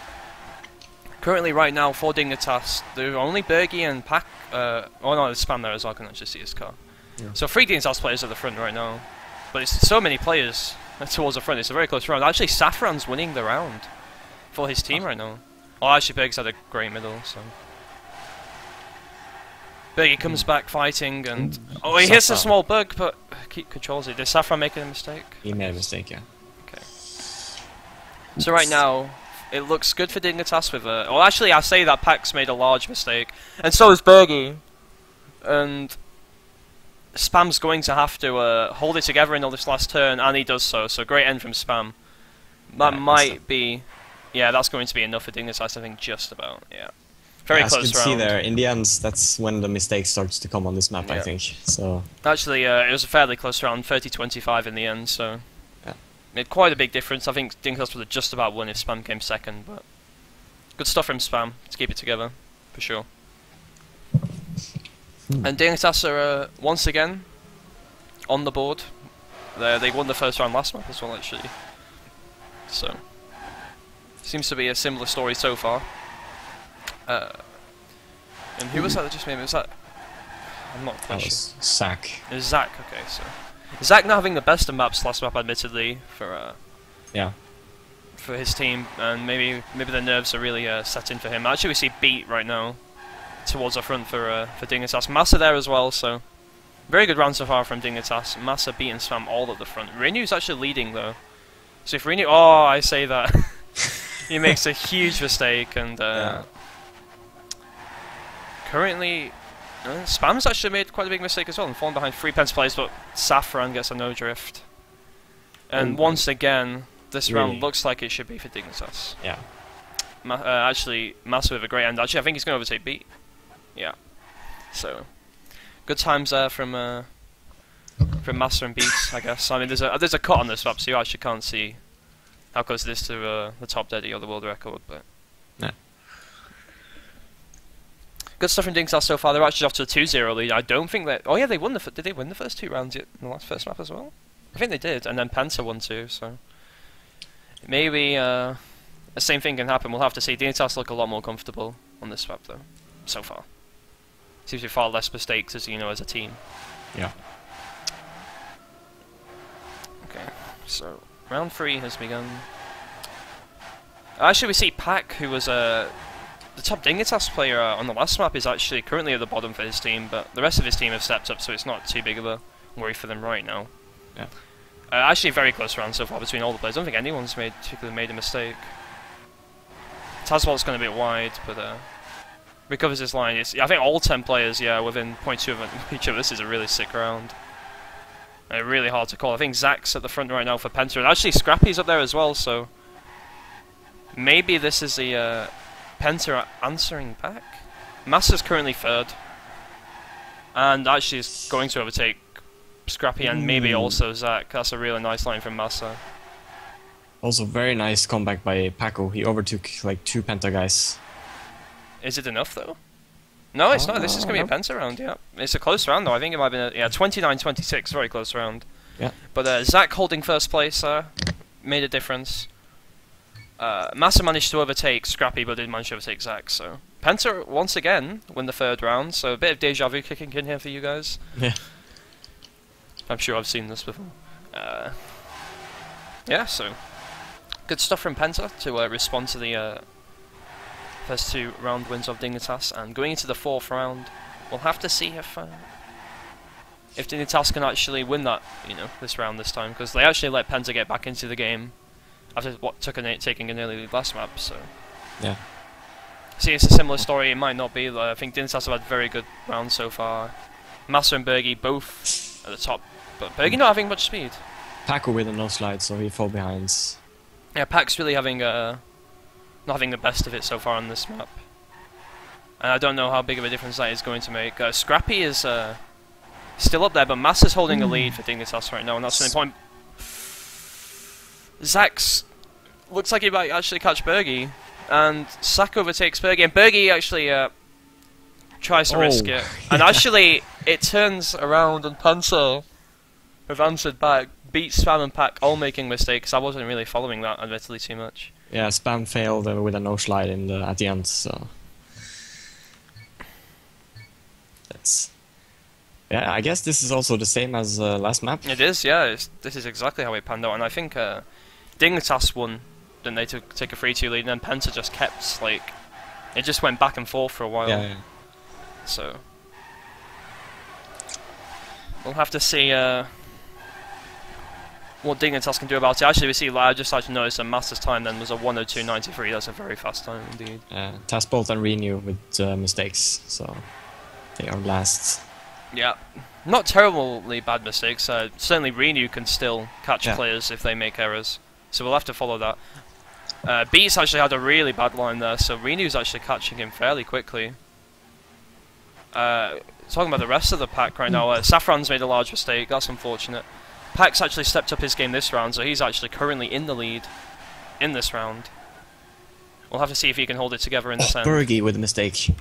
Currently, right now, for Dignitas, there are only Bergie and Pack. Oh no, there's Spam there as well. I can actually see his car. Yeah. So 3 Dignitas players at the front right now, but it's so many players towards the front. It's a very close round. Actually, Saffron's winning the round for his team right now. Oh, actually, Bergie's had a great middle. So Bergie comes back fighting, and oh, he hits a small bug, but keep controls it. Did Saffron make a mistake? He made a mistake, yeah. Okay. So right now. It looks good for Dignitas with a... Well, actually, I say that Pax made a large mistake. And so is Bergie. And... Spam's going to have to hold it together in this last turn, and he does so. So, great end from Spam. That might be... Yeah, that's going to be enough for Dignitas, I think, just about. Yeah. Very close round. As you can see there, in the end, that's when the mistake starts to come on this map, I think. So... Actually, it was a fairly close round, 30-25 in the end, so... Made quite a big difference. I think Dignitas would have just about won if Spam came second, but good stuff from Spam to keep it together, for sure. And Dignitas are once again on the board. They won the first round last map as well, actually. So seems to be a similar story so far. And who was that just made me? Was that? I'm not quite sure. That was Zach. It was Zach. Okay, so. Zach not having the best of maps last map, admittedly, for his team, and maybe the nerves are really setting for him. Actually, we see Beat right now towards the front for Dignitas. Massa there as well, so very good round so far from Dignitas. Massa, Beat, and Spam all at the front. Reinu's actually leading though, so if Reinu, I say that, he makes a huge mistake, and currently. Spam's actually made quite a big mistake as well and fallen behind 3 Penta players, but Saffron gets a no drift. And once again, this round looks like it should be for Dignitas. Yeah. Actually, Massa with a great end. Actually, I think he's going to overtake Beat. Yeah. So, good times there from Massa and Beat, I guess. I mean, there's a cut on this map, so you actually can't see how close it is to the top deadie or the world record, but... Yeah. Good stuff from Dignitas so far. They're actually off to a 2-0 lead. I don't think that... Oh yeah, they won the... Did they win the first 2 rounds yet in the first map as well? I think they did, and then Penta won too, so... Maybe the same thing can happen. We'll have to see. Dignitas look a lot more comfortable on this map though, so far. Seems to be far less mistakes as as a team. Yeah. Okay, so round 3 has begun. Actually, we see Pack, who was the top Dignitas player on the last map, is actually currently at the bottom for his team, but the rest of his team have stepped up, so it's not too big of a worry for them right now. Yeah. Actually, a very close round so far between all the players. I don't think anyone's particularly made a mistake. Tazbolt's going a bit wide, but recovers his line. I think all 10 players, within 0.2 of each other. This is a really sick round. Really hard to call. I think Zach's at the front right now for Penta, and actually Scrappy's up there as well, so maybe this is the Penta answering back. Massa's currently 3rd, and actually is going to overtake Scrappy and maybe also Zach. That's a really nice line from Massa. Also, very nice comeback by Paco. He overtook like 2 Penta guys. Is it enough though? No, it's not. This is going to be a Penta round, yeah. It's a close round though. I think it might have been 29-26, very close round. Yeah. But Zach holding first place made a difference. Massa managed to overtake Scrappy, but didn't manage to overtake Zach, so... Penta, once again, win the 3rd round, so a bit of deja vu kicking in here for you guys. Yeah. I'm sure I've seen this before. Yeah, so... Good stuff from Penta to respond to the first 2 round wins of Dignitas, and going into the 4th round, we'll have to see if Dignitas can actually win that, this round this time, because they actually let Penta get back into the game after taking an early lead last map, so... Yeah. See, it's a similar story. It might not be. I think Dignitas have had very good rounds so far. Massa and Bergie both at the top But Bergie not having much speed. Paco with a no slide, so he fall behind. Yeah, Pac's really having not having the best of it so far on this map. And I don't know how big of a difference that is going to make. Scrappy is still up there, but Massa's holding the lead for Dignitas right now, and that's the point. Zach's looks like he might actually catch Bergie, and Sak overtakes Bergie, and Bergie actually tries to risk it. And actually, it turns around, and Penta have answered back, beat Spam and Pack, all making mistakes. I wasn't really following that, admittedly, too much. Yeah, Spam failed with a no slide at the end, so... That's... Yeah, I guess this is also the same as last map. It is, yeah. This is exactly how it panned out, and I think Dignitas won. Then they take a 3-2 lead, and then Penta just kept, like... It just went back and forth for a while. Yeah. So... We'll have to see what Dignitas can do about it. Actually, we see, I just actually noticed that Master's time then was a 1:02.93. That's a very fast time indeed. Taskbolt and Renew with mistakes, so they are last. Yeah, not terribly bad mistakes. Certainly Renew can still catch players if they make errors, so we'll have to follow that. Beats actually had a really bad line there, so Renew's actually catching him fairly quickly. Talking about the rest of the pack right now, Saffron's made a large mistake, that's unfortunate. Pack's actually stepped up his game this round, so he's actually currently in the lead in this round. We'll have to see if he can hold it together in this end. Bergie with a mistake.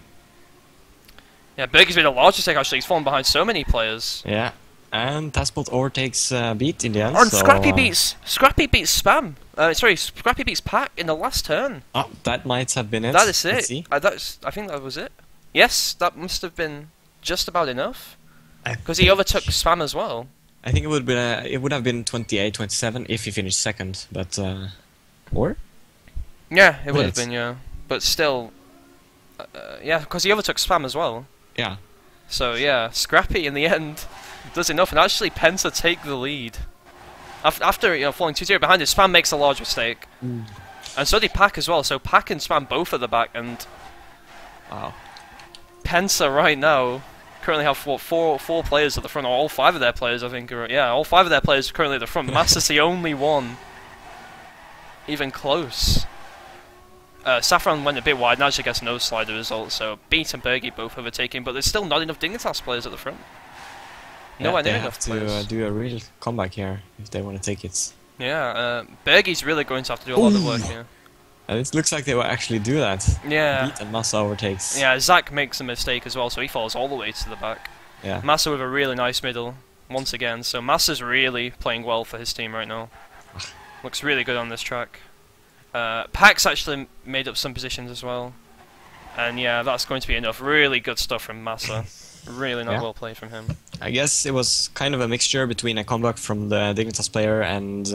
Yeah, Bergie's made a large mistake actually, he's fallen behind so many players. Yeah, and Taskbolt overtakes Beat in the end. And so, Scrappy beats Spam. Scrappy beats Pack in the last turn. Oh, that might have been it. That is Let's it. see. I think that was it. Yes, that must have been just about enough. Because he overtook Spam as well. I think it would have been 28-27 if he finished second, but or? Yeah, it would have been, yeah. But still, yeah, because he overtook Spam as well. Yeah. So yeah, Scrappy in the end does enough, and actually Penta take the lead. After falling 2-0 behind it, Spam makes a large mistake, and so did Pack as well. So Pack and Spam both at the back, and wow. Penta right now currently have four players at the front, or all 5 of their players, I think. All 5 of their players are currently at the front. Master's the only one even close. Saffron went a bit wide, and actually gets no slider result, so Beat and Bergie both overtaking, but there's still not enough Dignitas players at the front. Nowhere near enough players. They have to do a real comeback here if they want to take it. Yeah, Bergie's really going to have to do a lot of work here. And it looks like they will actually do that. Yeah. Beat and Massa overtakes. Yeah, Zach makes a mistake as well, so he falls all the way to the back. Yeah. Massa with a really nice middle, once again, so Massa's really playing well for his team right now. Looks really good on this track. Pack's actually made up some positions as well. And yeah, that's going to be enough. Really good stuff from Massa. Really not well played from him. I guess it was kind of a mixture between a comeback from the Dignitas player and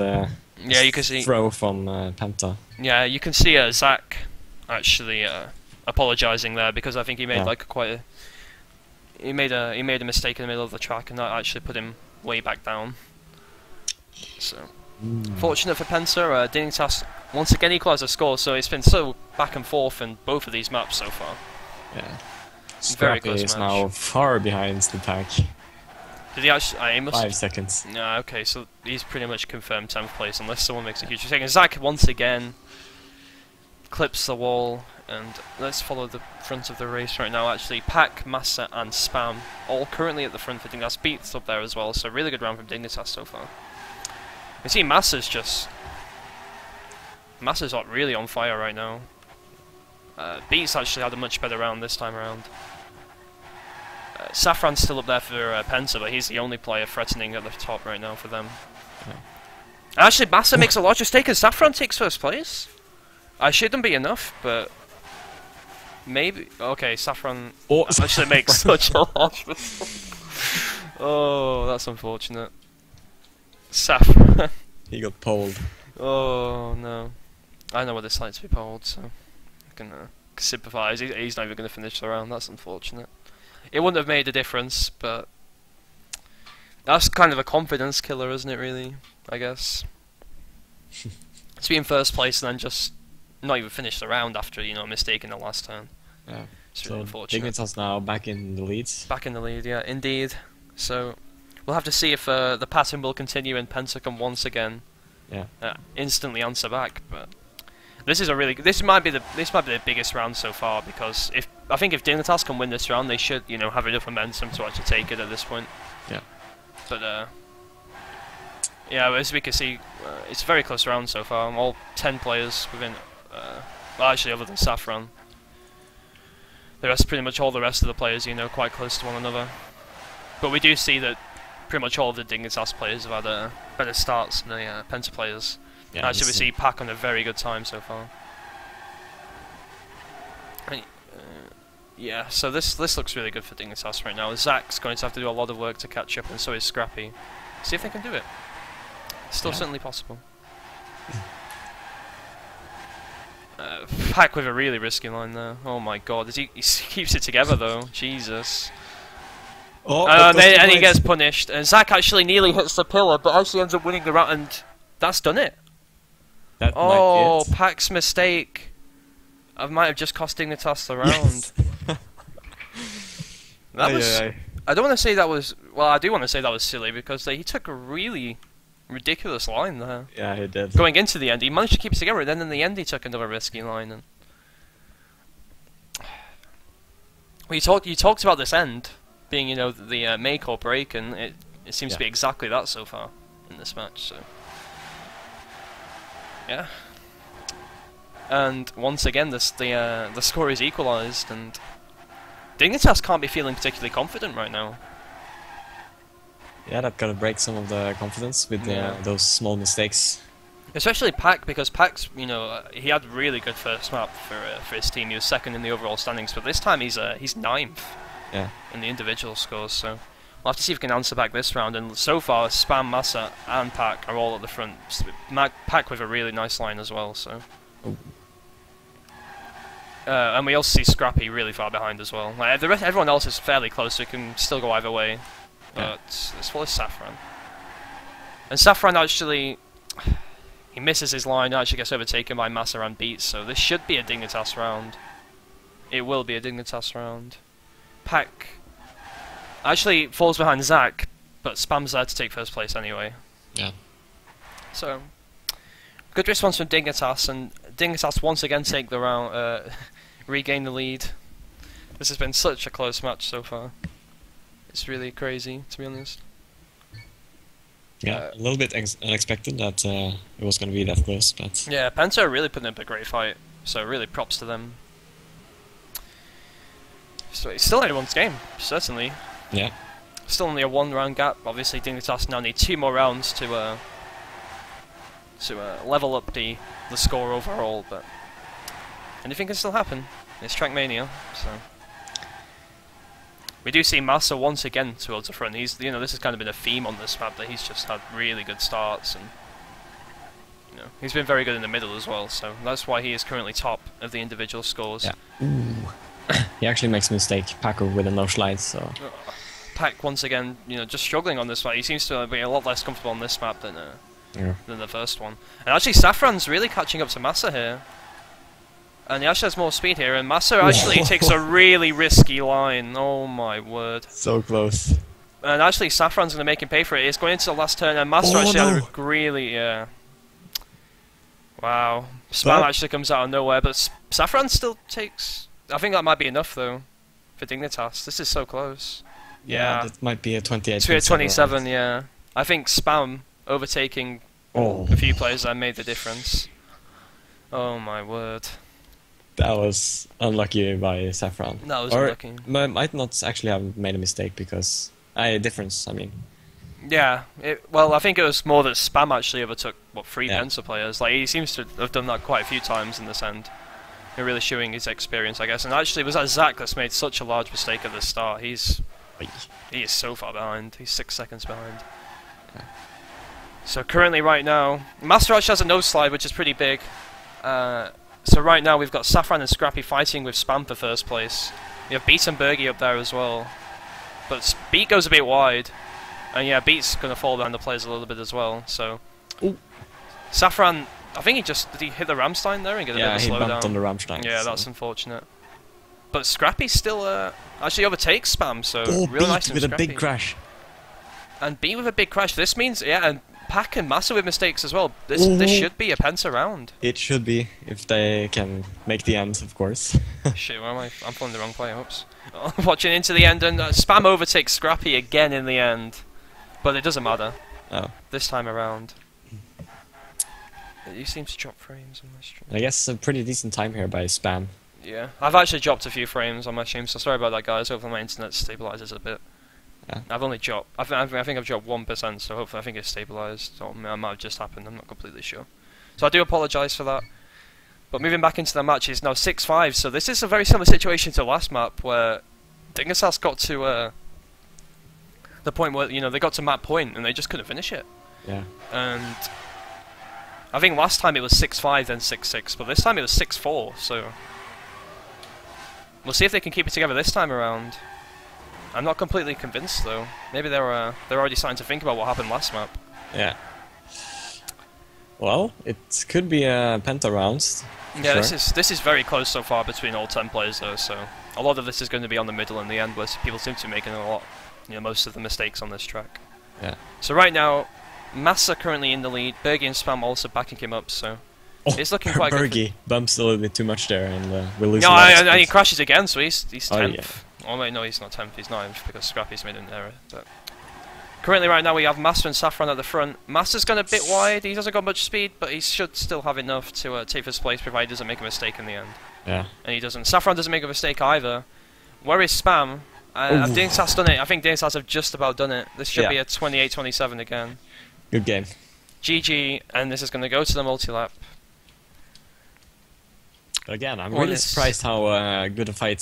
yeah, you can see throw from Penta. Yeah, you can see Zach actually apologising there, because I think he made like he made a mistake in the middle of the track, and that actually put him way back down. So fortunate for Penta, Dignitas once again equalised the score, so it's been so back and forth in both of these maps so far. Yeah. Very Scrappy close is match. now far behind the pack. Did he actually? He must 5 seconds. No, okay, so he's pretty much confirmed 10th place unless someone makes a huge mistake. And Zach once again clips the wall, and let's follow the front of the race right now. Actually, Pack, Massa, and Spam all currently at the front for Dignitas. Beats up there as well, so really good round from Dignitas so far. You see, Massa's not really on fire right now. Beats actually had a much better round this time around. Saffron's still up there for Penta, but he's the only player threatening at the top right now for them. Yeah. Actually, Massa makes a large mistake and Saffron takes first place. I shouldn't be enough, but maybe. Okay, Saffron actually makes such a large mistake. Oh, that's unfortunate. Saffron. He got poled. Oh no. I know what it's like to be poled, so I can sympathise. He's not even going to finish the round, that's unfortunate. It wouldn't have made a difference, but that's kind of a confidence killer, isn't it, really? I guess. To be in first place and then just not even finish the round after, a mistake in the last turn. Yeah. It's really unfortunate. Dignitas now back in the lead. Back in the lead, yeah, indeed. So, We'll have to see if the pattern will continue and Penta can once again instantly answer back. But this is a really this might be the biggest round so far, because I think if Dignitas can win this round, they should have enough momentum to actually take it at this point. Yeah. But yeah, as we can see, it's a very close round so far. All 10 players within, well, actually other than Saffron. Pretty much all the rest of the players, quite close to one another. But we do see that pretty much all of the Dignitas players have had better starts than the Penta players. Yeah, actually, we see Pac on a very good time so far. Yeah, so this looks really good for Dignitas right now. Zak's going to have to do a lot of work to catch up, and so is Scrappy. See if they can do it. Still certainly possible. Pac with a really risky line there. Oh my god, he keeps it together though. Jesus. Oh, and he gets punished. And Zak actually nearly hits the pillar, but actually ends up winning the round, and that's done it. That might be it. Pac's mistake. I might have just cost Dignitas the round. That was. I don't want to say that was. Well, I do want to say that was silly, because he took a really ridiculous line there. Yeah, he did. Going into the end, he managed to keep it together, and then in the end he took another risky line. And well, you talked about this end being, the make or break, and it seems to be exactly that so far in this match. So yeah, and once again, the score is equalised, and Dignitas can't be feeling particularly confident right now. Yeah, that gotta break some of the confidence with those small mistakes. Especially Pac, because Pac's, he had really good first map for his team. He was second in the overall standings, but this time he's 9th in the individual scores. So we'll have to see if we can answer back this round. And so far, Spam, Massa, and Pac are all at the front. Pac with a really nice line as well. So. And we also see Scrappy really far behind as well. Like, everyone else is fairly close, so it can still go either way. But as well as Saffron. And Saffron actually, he misses his line, actually gets overtaken by Massa and Beats, so this should be a Dignitas round. It will be a Dignitas round. Pac actually falls behind Zak, but Spam's there to take first place anyway. Yeah. So, good response from Dignitas, and Dignitas once again take the round, regain the lead. This has been such a close match so far. It's really crazy, to be honest. Yeah, a little bit unexpected that it was going to be that close, but... Yeah, Penta are really putting up a great fight, so really props to them. So it's still anyone's game, certainly. Yeah. Still only a 1-round gap. Obviously, Dignitas now need 2 more rounds to level up the score overall, but anything can still happen. It's Trackmania, so... We do see Massa once again towards the front. This has kind of been a theme on this map, that he's just had really good starts, and he's been very good in the middle as well. So that's why he is currently top of the individual scores. Yeah. Ooh. He actually makes a mistake, Paco with a no slide. So Pac once again, just struggling on this map. He seems to be a lot less comfortable on this map than the first one. And actually, Saffron's really catching up to Massa here. And he actually has more speed here, and Massa actually takes a really risky line. Oh my word. So close. And actually, Saffron's going to make him pay for it. He's going into the last turn, and Massa actually had a really, wow. Spam actually comes out of nowhere, but Saffron still takes... I think that might be enough, though, for Dignitas. This is so close. Yeah, that might be a 28. 27, yeah. I think Spam overtaking a few players that made the difference. Oh my word. That was unlucky by Saffron. That was unlucky. Might not actually have made a mistake because... difference, I mean. Yeah, well, I think it was more that Spam actually overtook, 3 Penta players. Like, he seems to have done that quite a few times in this end. You're really showing his experience, I guess. And actually, it was that Zak that's made such a large mistake at the start. He is so far behind. He's 6 seconds behind. Yeah. So currently, right now, Master actually has a nose slide, which is pretty big. So right now we've got Saffron and Scrappy fighting with Spam for first place. We have Beat and Bergie up there as well. But Beat goes a bit wide. And yeah, Beat's going to fall behind the players a little bit as well. So Saffron, I think did he hit the Ramstein there and get a bit of a slowdown? Yeah, he bumped on the Ramstein. Yeah, that's unfortunate. But Scrappy still actually overtakes Spam, so really nice with Scrappy. A big crash. And B with a big crash. This means, yeah, and Pack and Massa with mistakes as well. This should be a Penta round. It should be, if they can make the end, of course. Shit, where am I? I'm pulling the wrong play, oops. Watching into the end, and Spam overtakes Scrappy again in the end. But it doesn't matter. Oh. This time around. He seems to drop frames on my stream. I guess a pretty decent time here by Spam. Yeah, I've actually dropped a few frames on my stream, so sorry about that, guys. Hopefully my internet stabilizes a bit. Yeah. I've only dropped. I think I've dropped 1%, so hopefully I think it's stabilised. Or it might have just happened. I'm not completely sure. So I do apologise for that. But moving back into the match is now 6-5. So this is a very similar situation to the last map, where Dignitas got to the point where they got to map point and they just couldn't finish it. Yeah. And I think last time it was 6-5, then 6-6, but this time it was 6-4. So we'll see if they can keep it together this time around. I'm not completely convinced though. Maybe they're already starting to think about what happened last map. Yeah. Well, it could be a Penta round. Yeah, sure. this is very close so far between all 10 players though. So a lot of this is going to be on the middle in the end, where people seem to be making most of the mistakes on this track. Yeah. So right now, Massa currently in the lead. Bergie and Spam also backing him up. So it's looking quite good. Bergie bumps a little bit too much there, and we'll lose. No, and he crashes again, so he's 10th. Oh, yeah. Oh wait, no, he's not 10th, he's 9th, because Scrappy's made an error. But currently right now we have Massa and Saffron at the front. Massa's gone a bit wide, he hasn't got much speed, but he should still have enough to take first place, provided he doesn't make a mistake in the end. Yeah. And he doesn't. Saffron doesn't make a mistake either. Where is Spam? Dignitas done it. I think Dignitas have just about done it. This should be a 28-27 again. Good game. GG, and this is going to go to the multi-lap. Again, I'm really surprised how good a fight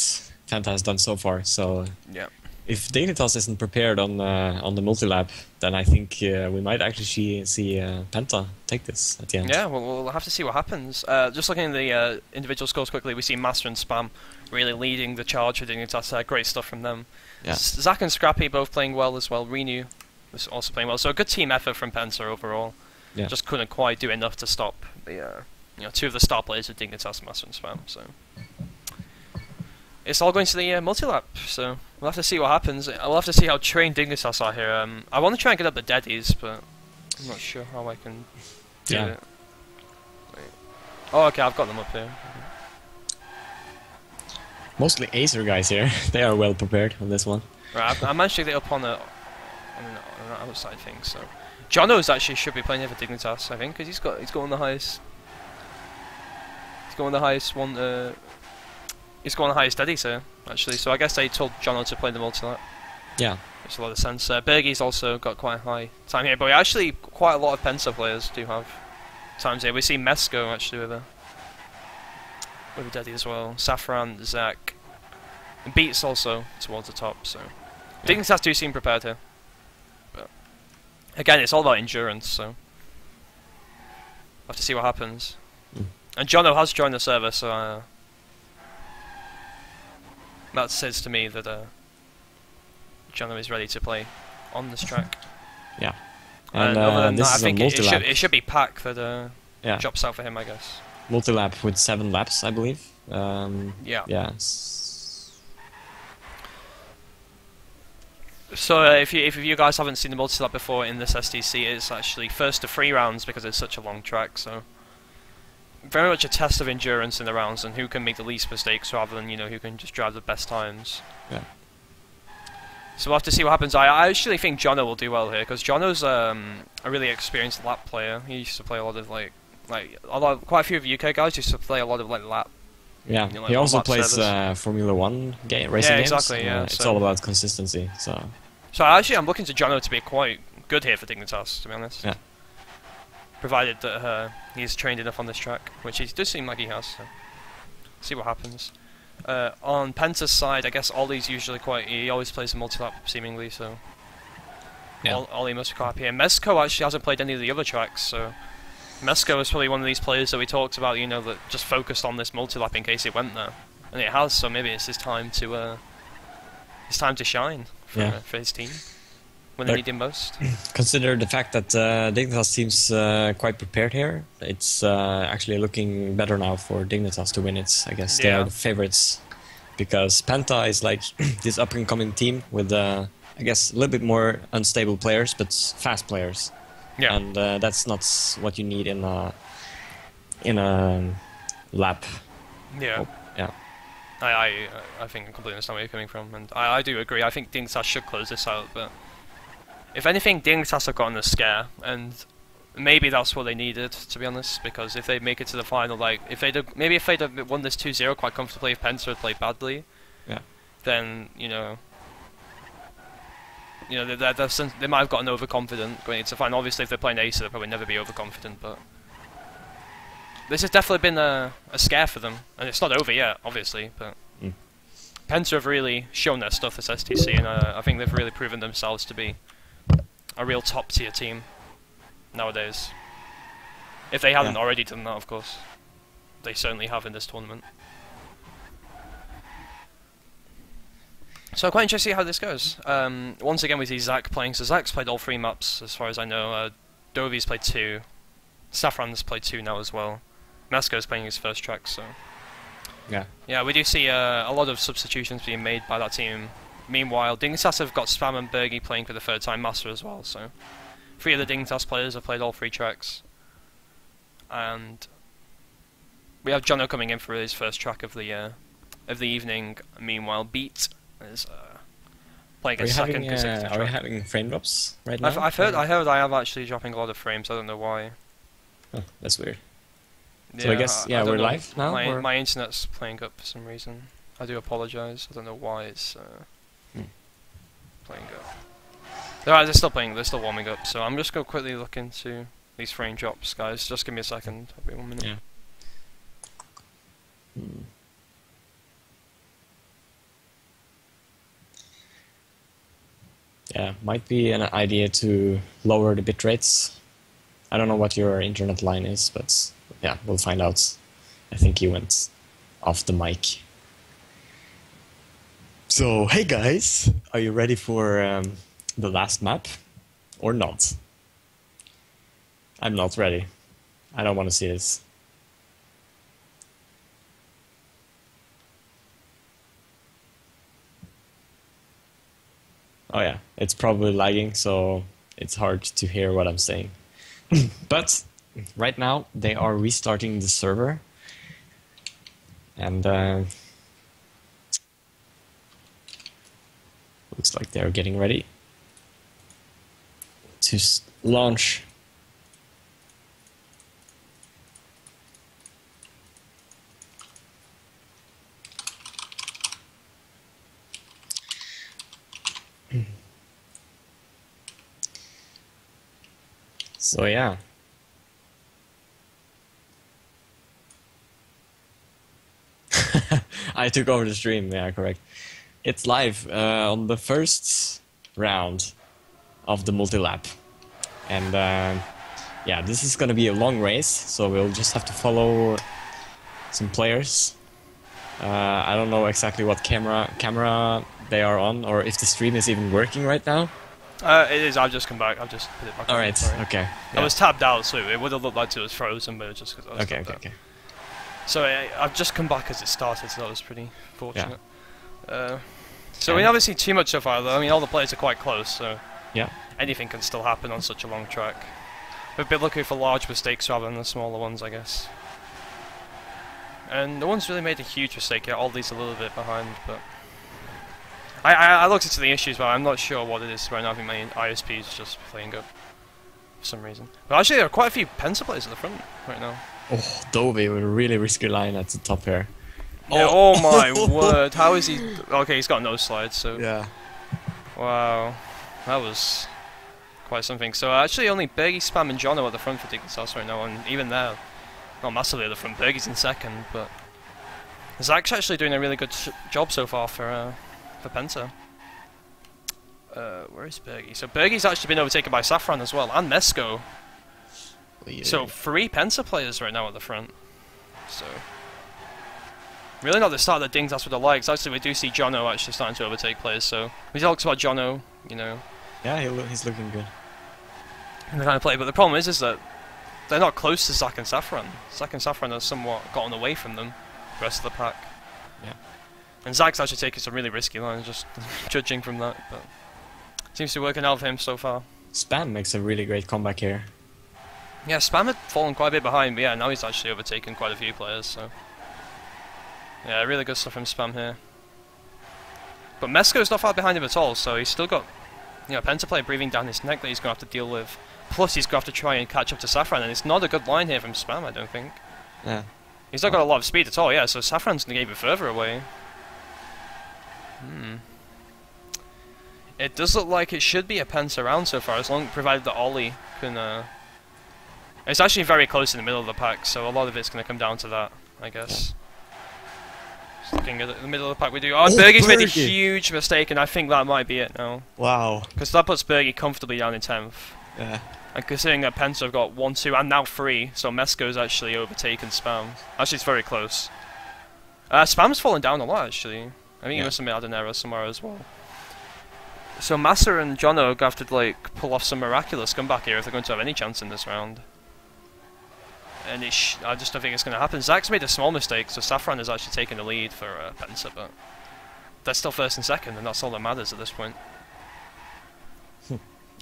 Penta has done so far. So yeah, if Dignitas isn't prepared on the multi-lap, then I think we might actually see Penta take this at the end. Yeah, we'll have to see what happens. Just looking at the individual scores quickly, we see Master and Spam really leading the charge for Dignitas. Great stuff from them. Yeah. Zach and Scrappy both playing well as well. Renu was also playing well. So a good team effort from Penta overall. Yeah. Just couldn't quite do enough to stop the two of the star players of Dignitas, Master and Spam. So it's all going to the multi-lap. So we'll have to see what happens. We'll have to see how trained Dignitas are here. I want to try and get up the deadies, but I'm not sure how I can do it. Wait. Oh, okay, I've got them up here. Mostly Acer guys here. They are well prepared on this one. Right, I managed to get up on an outside thing. So Jono's actually should be playing here for Dignitas, I think, because he's going the highest. He's going the highest one. He's going the highest steady, sir. Actually, so I guess they told Jono to play the multi-lap. Yeah. Makes a lot of sense. Bergie's also got quite a high time here, but actually quite a lot of Penta players do have times here. We see Mesco actually with a Daddy as well. Saffron, Zach, and Beats also towards the top. So Dignitas do seem prepared here, but again, it's all about endurance. So we'll have to see what happens. And Jono has joined the server, so that says to me that Jono is ready to play on this track. Yeah. And other than that, I think it should be Pack that drops out for him, I guess. Multi-lap with 7 laps, I believe. Yeah. Yeah. So if you guys haven't seen the multi-lap before in this STC, it's actually first to 3 rounds because it's such a long track. So very much a test of endurance in the rounds and who can make the least mistakes rather than who can just drive the best times. Yeah. So we'll have to see what happens. I actually think Jono will do well here because Jono's a really experienced lap player. He used to play a lot of quite a few of the UK guys used to play a lot of lap. Yeah, he also plays Formula 1 racing games. Exactly. Yeah, it's all about consistency. So actually, I'm looking to Jono to be quite good here for Dignitas, to be honest. Yeah. Provided that he's trained enough on this track, which he does seem like he has. So see what happens. On Penta's side, I guess Ollie's usually he always plays a multi-lap seemingly, so Ollie must be quite happy. And Mesco actually hasn't played any of the other tracks, so Mesco is probably one of these players that we talked about, that just focused on this multi-lap in case it went there, and it has. So maybe it's his time to shine for his team when they need him most. Consider the fact that Dignitas seems quite prepared here. It's actually looking better now for Dignitas to win it. I guess they are the favorites because Penta is like this up-and-coming team with I guess, a little bit more unstable players, but fast players. Yeah. And that's not what you need in a lap. Yeah. Oh, yeah. I think I completely understand where you're coming from, and I do agree. I think Dignitas should close this out, but if anything, Dignitas have gotten a scare, and maybe that's what they needed, to be honest. Because if they make it to the final, like if they'd have won this 2-0 quite comfortably, if Penta had played badly, Yeah. then they might have gotten overconfident going into the final. Obviously, if they're playing Ace, they'll probably never be overconfident, but this has definitely been a scare for them, and it's not over yet, obviously. But Penta have really shown their stuff this STC, and I think they've really proven themselves to be a real top tier team nowadays. If they hadn't already done that, of course, they certainly have in this tournament. So quite interesting how this goes. Once again, we see Zak playing. So Zak's played all 3 maps, as far as I know. Dovi's played 2. Saffron's played 2 now as well. Mesko's playing his first track, so... Yeah, we do see a lot of substitutions being made by that team. Meanwhile, Dignitas have got Spam and Bergie playing for the 3rd time, Master as well, so... 3 of the Dignitas players have played all 3 tracks. And... we have Jono coming in for his first track of the evening. Meanwhile, Beat is playing a second consecutive track. Are we having frame drops right now? I heard I am actually dropping a lot of frames, I don't know why. Oh, that's weird. Yeah, so I guess, I we're know. live now? My internet's playing up for some reason. I do apologise. I don't know why it's playing up. They're still playing. They're still warming up. So I'm just going to quickly look into these frame drops, guys. Just give me a second. I'll be 1 minute. Yeah. Yeah, might be an idea to lower the bit rates. I don't know what your internet line is, but yeah, we'll find out. I think you went off the mic. So, hey guys, are you ready for the last map? Or not? I'm not ready. I don't want to see this. Oh yeah, it's probably lagging, so it's hard to hear what I'm saying. But right now they are restarting the server, and looks like they're getting ready to launch. So yeah. I took over the stream, yeah, correct. It's live on the first round of the multi-lap. And yeah, this is gonna be a long race, so we'll just have to follow some players. I don't know exactly what camera they are on, or if the stream is even working right now. It is. I've just come back. I've just put it back. Alright, okay. I was tabbed out, so it would have looked like it was frozen, but just because I was Okay. So I've just come back as it started, so that was pretty fortunate. Yeah. So we haven't seen too much so far, though. I mean, all the players are quite close, so yeah, anything can still happen on such a long track. We've been looking for large mistakes rather than the smaller ones, I guess. And no one's really made a huge mistake yet. All these a little bit behind, but I looked into the issues, but I'm not sure what it is right now. I think my ISP is just playing up for some reason. But actually, there are quite a few Penta players at the front right now. Oh, Dovey with a really risky line at the top here. Yeah, oh my word! How is he? Okay, he's got no slides, so yeah. Wow, that was quite something. So actually, only Bergie, Spam, and Jono at the front for Dignitas right now, and even there, not massively at the front. Bergie's in second, but Zak's actually doing a really good job so far for Penta. Where is Bergie? So Bergie's actually been overtaken by Saffron as well, and Mesko. Yeah. So 3 Penta players right now at the front. So really not the start that Dignitas would have liked. Actually, we do see Jono actually starting to overtake players. So we talked about Jono, you know. Yeah, he's looking good. And they're trying to play, but the problem is that they're not close to Zak and Saffron. Zak and Saffron have somewhat gotten away from them, the rest of the pack. Yeah. And Zak's actually taking some really risky lines, just judging from that. But Seems to be working out for him so far. Spam makes a really great comeback here. Yeah, Spam had fallen quite a bit behind, but yeah, now he's actually overtaken quite a few players, so... Yeah, really good stuff from Spam here. But Mesko's not far behind him at all, so he's still got, you know, Penta player breathing down his neck that he's going to have to deal with. Plus, he's going to have to try and catch up to Saffron, and it's not a good line here from Spam, I don't think. Yeah. He's not got a lot of speed at all, yeah, so Saffron's going to get even further away. It does look like it should be a Penta round so far, as long provided that Ollie can... It's actually very close in the middle of the pack, so a lot of it's going to come down to that, I guess. Just looking at the middle of the pack, we do... Oh, Bergie's made a huge mistake, and I think that might be it now. Wow. Because that puts Bergie comfortably down in 10th. Yeah. And considering that Penta have got 1, 2, and now 3, so Mesko's actually overtaken Spam. Actually, it's very close. Spam's fallen down a lot, actually. I think he must have made an error somewhere as well. So Massa and Jono have to, like, pull off some miraculous comeback here if they're going to have any chance in this round. And I just don't think it's going to happen. Zak's made a small mistake, so Saffron is actually taking the lead for Penta, but they're still first and second, and that's all that matters at this point.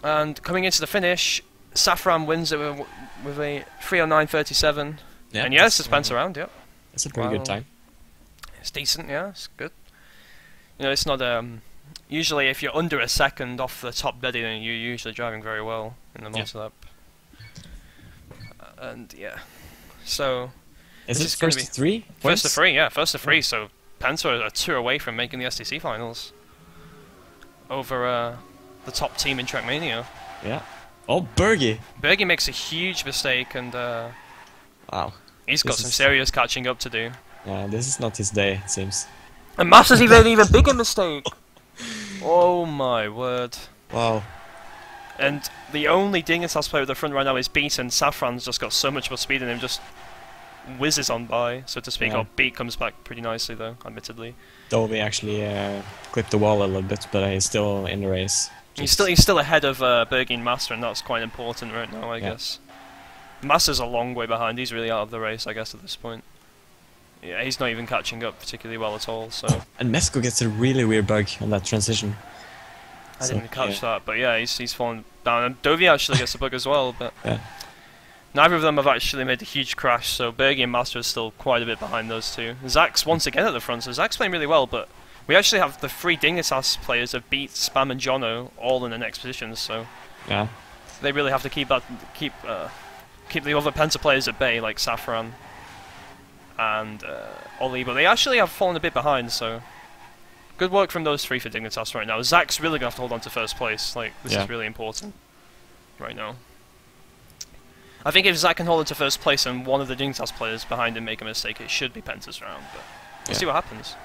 And coming into the finish, Saffron wins it with a 3:09.37. Yeah, and yes, it's Penta round, yep. That's a pretty good time. It's decent, yeah, it's good. You know, it's not... usually if you're under a second off the top Betty, then you're usually driving very well in the multi-lap. And yeah, so... Is it first to 3? First to 3, yeah, first to 3, so Penta are 2 away from making the STC finals. Over the top team in Trackmania. Yeah. Oh, Bergie! Bergie makes a huge mistake, and wow. He's got some serious catching up to do. Yeah, this is not his day, it seems. And Massa's even bigger mistake! Oh my word. Wow. And the only Dignitas player at the front right now is Beat, and Saffron's just got so much more speed in him, just whizzes on by, so to speak. Yeah. Oh, Beat comes back pretty nicely though, admittedly. Dovey actually clipped the wall a little bit, but he's still in the race. He's still ahead of Bergie and Massa, and that's quite important right now, I guess. Massa's a long way behind, he's really out of the race, I guess, at this point. Yeah, he's not even catching up particularly well at all, so... And Mesko gets a really weird bug on that transition. I didn't catch that, but yeah, he's fallen down. And Dovey actually gets a bug as well, but... Yeah. Neither of them have actually made a huge crash, so Bergie and Massa are still quite a bit behind those two. Zak's once again at the front, so Zak's playing really well, but... We actually have the 3 Dignitas players of Beat, Spam and Jono all in the next positions, so... Yeah. They really have to keep the other Penta players at bay, like Saffron and Ollie, but they actually have fallen a bit behind, so... Good work from those 3 for Dignitas right now. Zak's really going to have to hold on to first place, like, this is really important right now. I think if Zak can hold on to first place and one of the Dignitas players behind him make a mistake, it should be Penta's round, but we'll see what happens.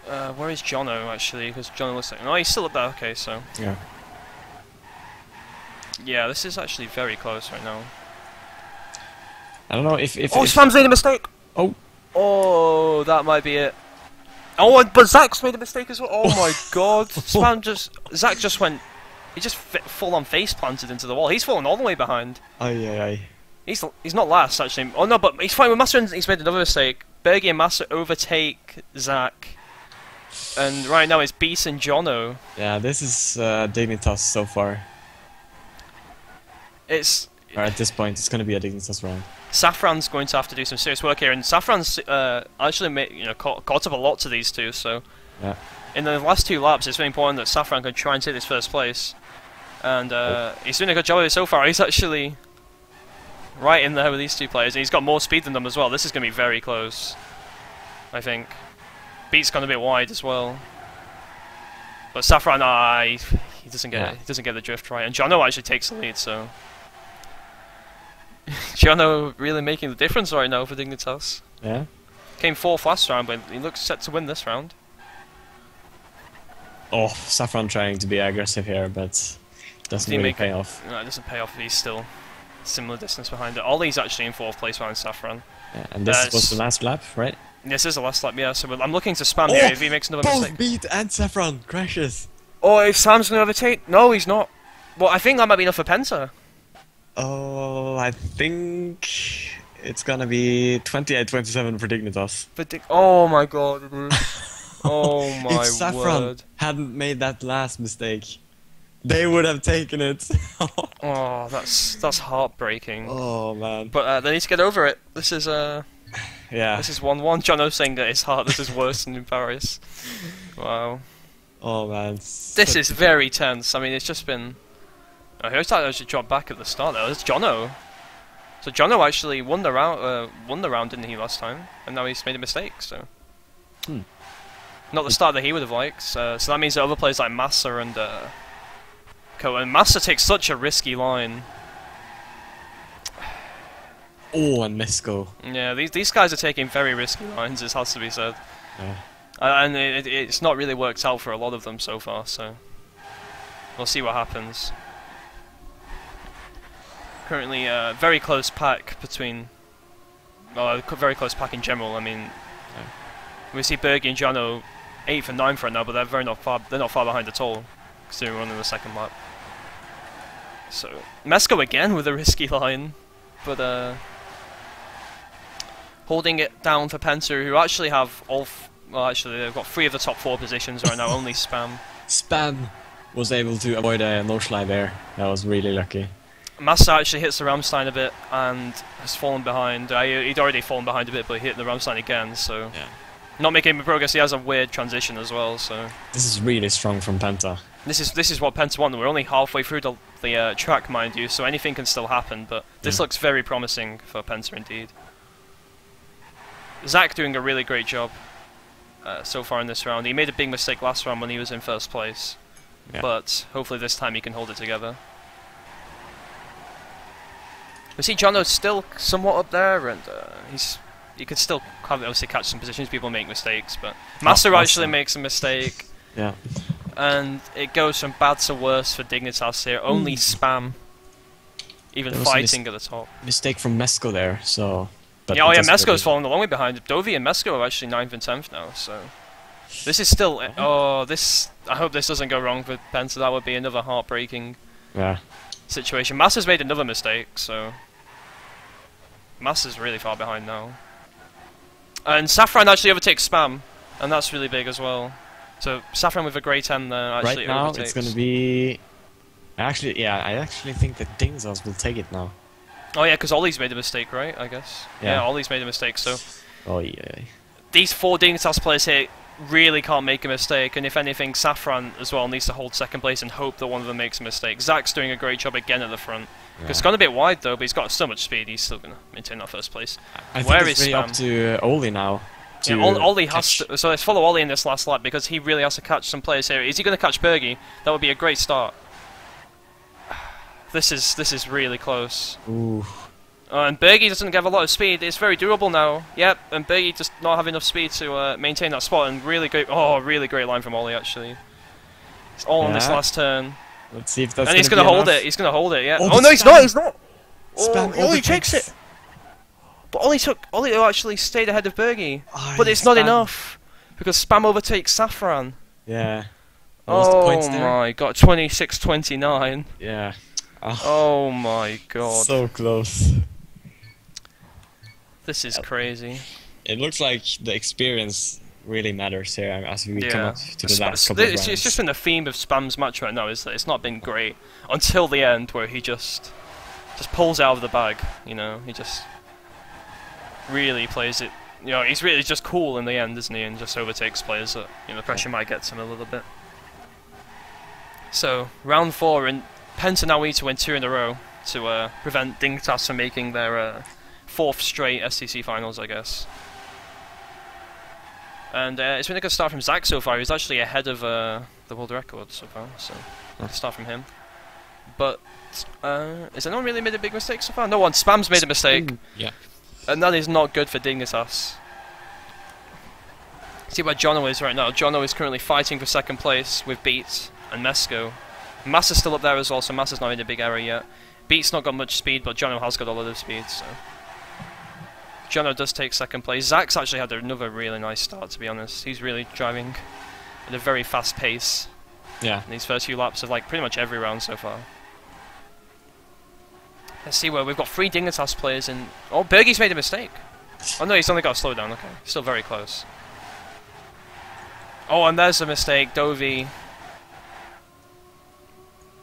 Where is Jono, actually? Because Jono looks like... No, he's still up there, okay, so... Yeah. Yeah, this is actually very close right now. I don't know if Oh, Spam's made a mistake! Oh! Oh, that might be it. Oh, but Zak's made a mistake as well. Oh my god. Zak just went... He just full-on face planted into the wall. He's fallen all the way behind. Aye. He's not last, actually. Oh no, but he's fine with Massa, and he's made another mistake. Bergie and Massa overtake Zak. And right now it's Beast and Jono. Yeah, this is Dignitas so far. Or at this point, it's going to be a Dignitas round. Saffron's going to have to do some serious work here, and Saffron's actually caught up a lot to these two, so... Yeah. In the last 2 laps, it's very important that Saffron can try and take this first place. And he's doing a good job of it so far. He's actually right in there with these 2 players, and he's got more speed than them as well. This is going to be very close, I think. Beat's gone a bit wide as well. But Saffron, he doesn't get the drift right. And Jono actually takes the lead, so... Jono really making the difference right now for Dignitas. Yeah. Came 4th last round, but he looks set to win this round. Oh, Saffron trying to be aggressive here, but doesn't really pay off. No, it doesn't pay off. He's still similar distance behind it. Ollie's actually in 4th place behind Saffron. Yeah, and this was the last lap, right? This is the last lap, yeah. So I'm looking to Spam here if he makes another mistake. Both Beat and Saffron crashes. Oh, if Sam's going to overtake? No, he's not. Well, I think that might be enough for Penta. Oh, I think it's gonna be 28-27 for Dignitas. Oh my god. Oh my If Saffron word. hadn't made that last mistake, they would have taken it. Oh, that's heartbreaking. Oh man. But they need to get over it. This is Yeah. 1-1. Jono saying that his heart. This is worse than in Paris. Wow. Oh man. This is very tense. I mean, it's just been. I heard that actually dropped back at the start. Though it's Jono. So Jono actually won the round, didn't he, last time? And now he's made a mistake. So. Not the start that he would have liked. So that means that other players like Massa and and Massa takes such a risky line. Oh, and Mesco. Yeah, these guys are taking very risky lines. It has to be said. Yeah. And it's not really worked out for a lot of them so far. So we'll see what happens. Currently, very close pack between. Well, very close pack in general. I mean, we see Bergie and Jano 8th and 9th right now, but they're not far behind at all, considering we're on in the second lap. So Mesco again with a risky line, but holding it down for Penta, who actually have well, actually they've got 3 of the top 4 positions right now. Only Spam. Spam was able to avoid a no slide there. That was really lucky. Massa actually hits the Ramstein a bit and has fallen behind. He'd already fallen behind a bit, but he hit the Ramstein again, so Yeah. not making progress. He has a weird transition as well, so This is really strong from Penta. this is what Penta want. We're only halfway through the track, mind you, so anything can still happen, but this looks very promising for Penta indeed. Zach doing a really great job so far in this round. He made a big mistake last round when he was in first place, but hopefully this time he can hold it together. We see Jono's still somewhat up there, and he could still obviously catch some positions. People make mistakes, but Master actually makes a mistake. Yeah. And it goes from bad to worse for Dignitas here. Only Spam even fighting at the top. Mistake from Mesco there, so... But Yeah, Mesco's falling a long way behind. Dovi and Mesco are actually 9th and 10th now, so... This is still... Oh, this... I hope this doesn't go wrong for Penta. That would be another heartbreaking situation. Massa's made another mistake, so... Massa's really far behind now. And Saffron actually overtakes Spam, and that's really big as well. So Saffron with a great 10 there actually right now overtakes. it's gonna be... Actually, yeah, I actually think that Dignitas will take it now. Oh yeah, because Ollie's made a mistake, right? I guess. Yeah, Ollie's made a mistake, so... Oh yeah. These 4 Dignitas players here really can't make a mistake, and if anything, Saffron as well needs to hold second place and hope that one of them makes a mistake. Zach's doing a great job again at the front. It's gone a bit wide though, but he's got so much speed, he's still going to maintain that first place. I think it's really up to Oli now. Yeah, Ollie has to, so let's follow Ollie in this last lap, because he really has to catch some players here. Is he going to catch Bergie? That would be a great start. This is really close. Ooh. And Bergie doesn't have a lot of speed. It's very durable now. Yep, and Bergie does not have enough speed to maintain that spot. And really great, really great line from Ollie actually. It's all on this last turn. Let's see if that's. And he's gonna hold it. He's gonna hold it. Yeah. Oh, No, he's not. He's not. Spam Ollie takes it. But Ollie actually stayed ahead of Bergie. Oh, But it's not enough because Spam overtakes Saffron. Yeah. What was the points there? My god, 26-29. Yeah. Oh my god. So close. This is crazy. It looks like the experience really matters here as we come up to the last couple of rounds. It's just been the theme of Spam's match right now, is that it's not been great until the end, where he just pulls out of the bag. You know, he just really plays it. You know, he's really just cool in the end, isn't he? And just overtakes players that, you know, the pressure might get to him a little bit. So round 4, and Penta now need to win 2 in a row to prevent Dignitas from making their 4th straight STC finals, I guess. And it's been a good start from Zach so far. He's actually ahead of the world record so far, so good start from him. But has anyone really made a big mistake so far? No one. Spam's made a mistake. Yeah. And that is not good for Dignitas. See where Jono is right now. Jono is currently fighting for 2nd place with Beat and Mesco. Massa's still up there as well, so Massa's not in a big error yet. Beat's not got much speed, but Jono has got a lot of speed, so... Jono does take 2nd place. Zach's actually had another really nice start, to be honest. He's really driving at a very fast pace. Yeah. In these first few laps of like pretty much every round so far. Let's see where we've got 3 Dignitas players in. Oh, Bergie's made a mistake. Oh no, he's only got a slowdown. Okay, still very close. Oh, and there's a mistake. Dovey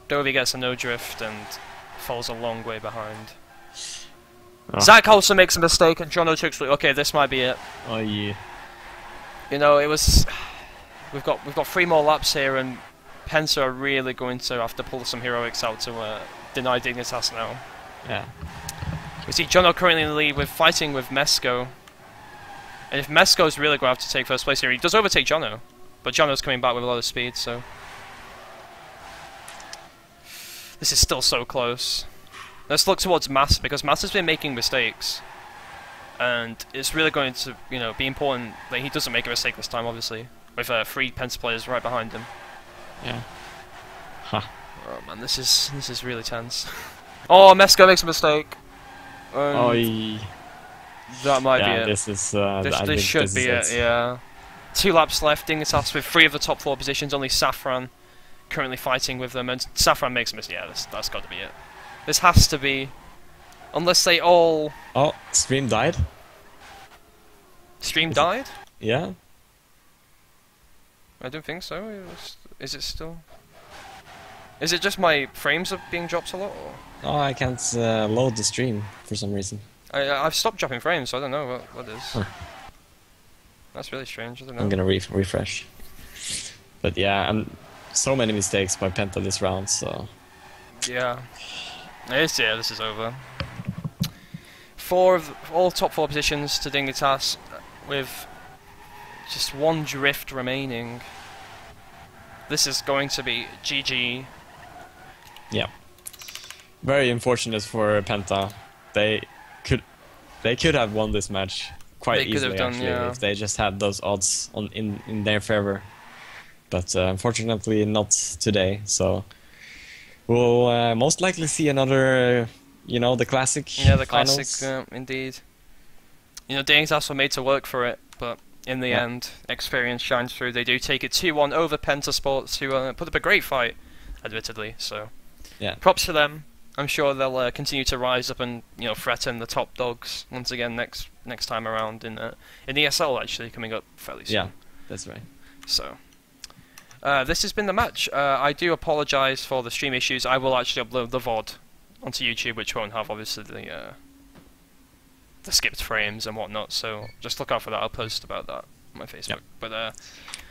gets a no drift and falls a long way behind. Oh. Zach also makes a mistake, and Jono takes. Okay, this might be it. Oh yeah. You know, it was. We've got 3 more laps here, and Penta are really going to have to pull some heroics out to deny Dignitas now. Yeah. We see Jono currently in the lead with fighting with Mesco. And if Mesco's really going to have to take first place here, he does overtake Jono. But Jono's coming back with a lot of speed, so... This is still so close. Let's look towards Mass, because Mass has been making mistakes. And it's really going to, you know, be important that he doesn't make a mistake this time, obviously. With 3 Penta players right behind him. Yeah. Huh. Oh man, this is really tense. Oh, Mesco makes a mistake. Oh, that might be it. This is. This should be it. Yeah. 2 laps left. Dignitas with 3 of the top 4 positions. Only Saffron currently fighting with them, and Saffron makes a mistake. Yeah, that's got to be it. This has to be, unless they all. Oh, stream died. Stream died? Yeah. I don't think so. Is it still? Is it just my frames are being dropped a lot? Or? Oh, I can't load the stream for some reason. I've stopped dropping frames, so I don't know what is. Huh. That's really strange. I don't know. I'm gonna refresh. But yeah, and so many mistakes by Penta this round, so... Yeah. This is over. All top 4 positions to Dignitas, with just 1 drift remaining. This is going to be GG. Yeah. Very unfortunate for Penta. They could have won this match quite easily, actually, if they just had those odds in their favor. But unfortunately not today, so we'll most likely see another, you know, the classic. Yeah, the finals. classic, indeed. You know, Dignitas were made to work for it, but in the end, experience shines through. They do take it 2-1 over Penta Sports, who put up a great fight, admittedly. So, yeah, props to them. I'm sure they'll continue to rise up and, you know, threaten the top dogs once again next time around in ESL, actually, coming up fairly soon. Yeah, that's right. So, this has been the match. I do apologise for the stream issues. I will actually upload the VOD onto YouTube, which won't have obviously the skipped frames and whatnot. So just look out for that. I'll post about that on my Facebook. Yep. But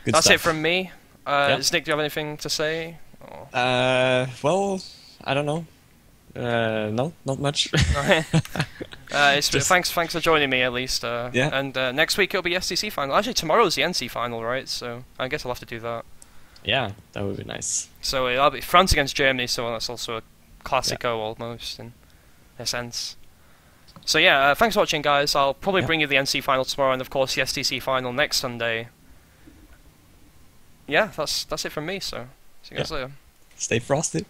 that's stuff. it from me. Yep. Znik, do you have anything to say? Or? Well, I don't know. No, not much. Thanks for joining me at least. Yeah. And next week it'll be STC final. Actually, tomorrow's the NC final, right? So I guess I'll have to do that. Yeah, that would be nice. So it'll be France against Germany, so that's also a Classico almost in a sense. So yeah, thanks for watching, guys. I'll probably bring you the NC final tomorrow, and of course the STC final next Sunday. Yeah, that's it from me. So see you guys later. Stay frosty.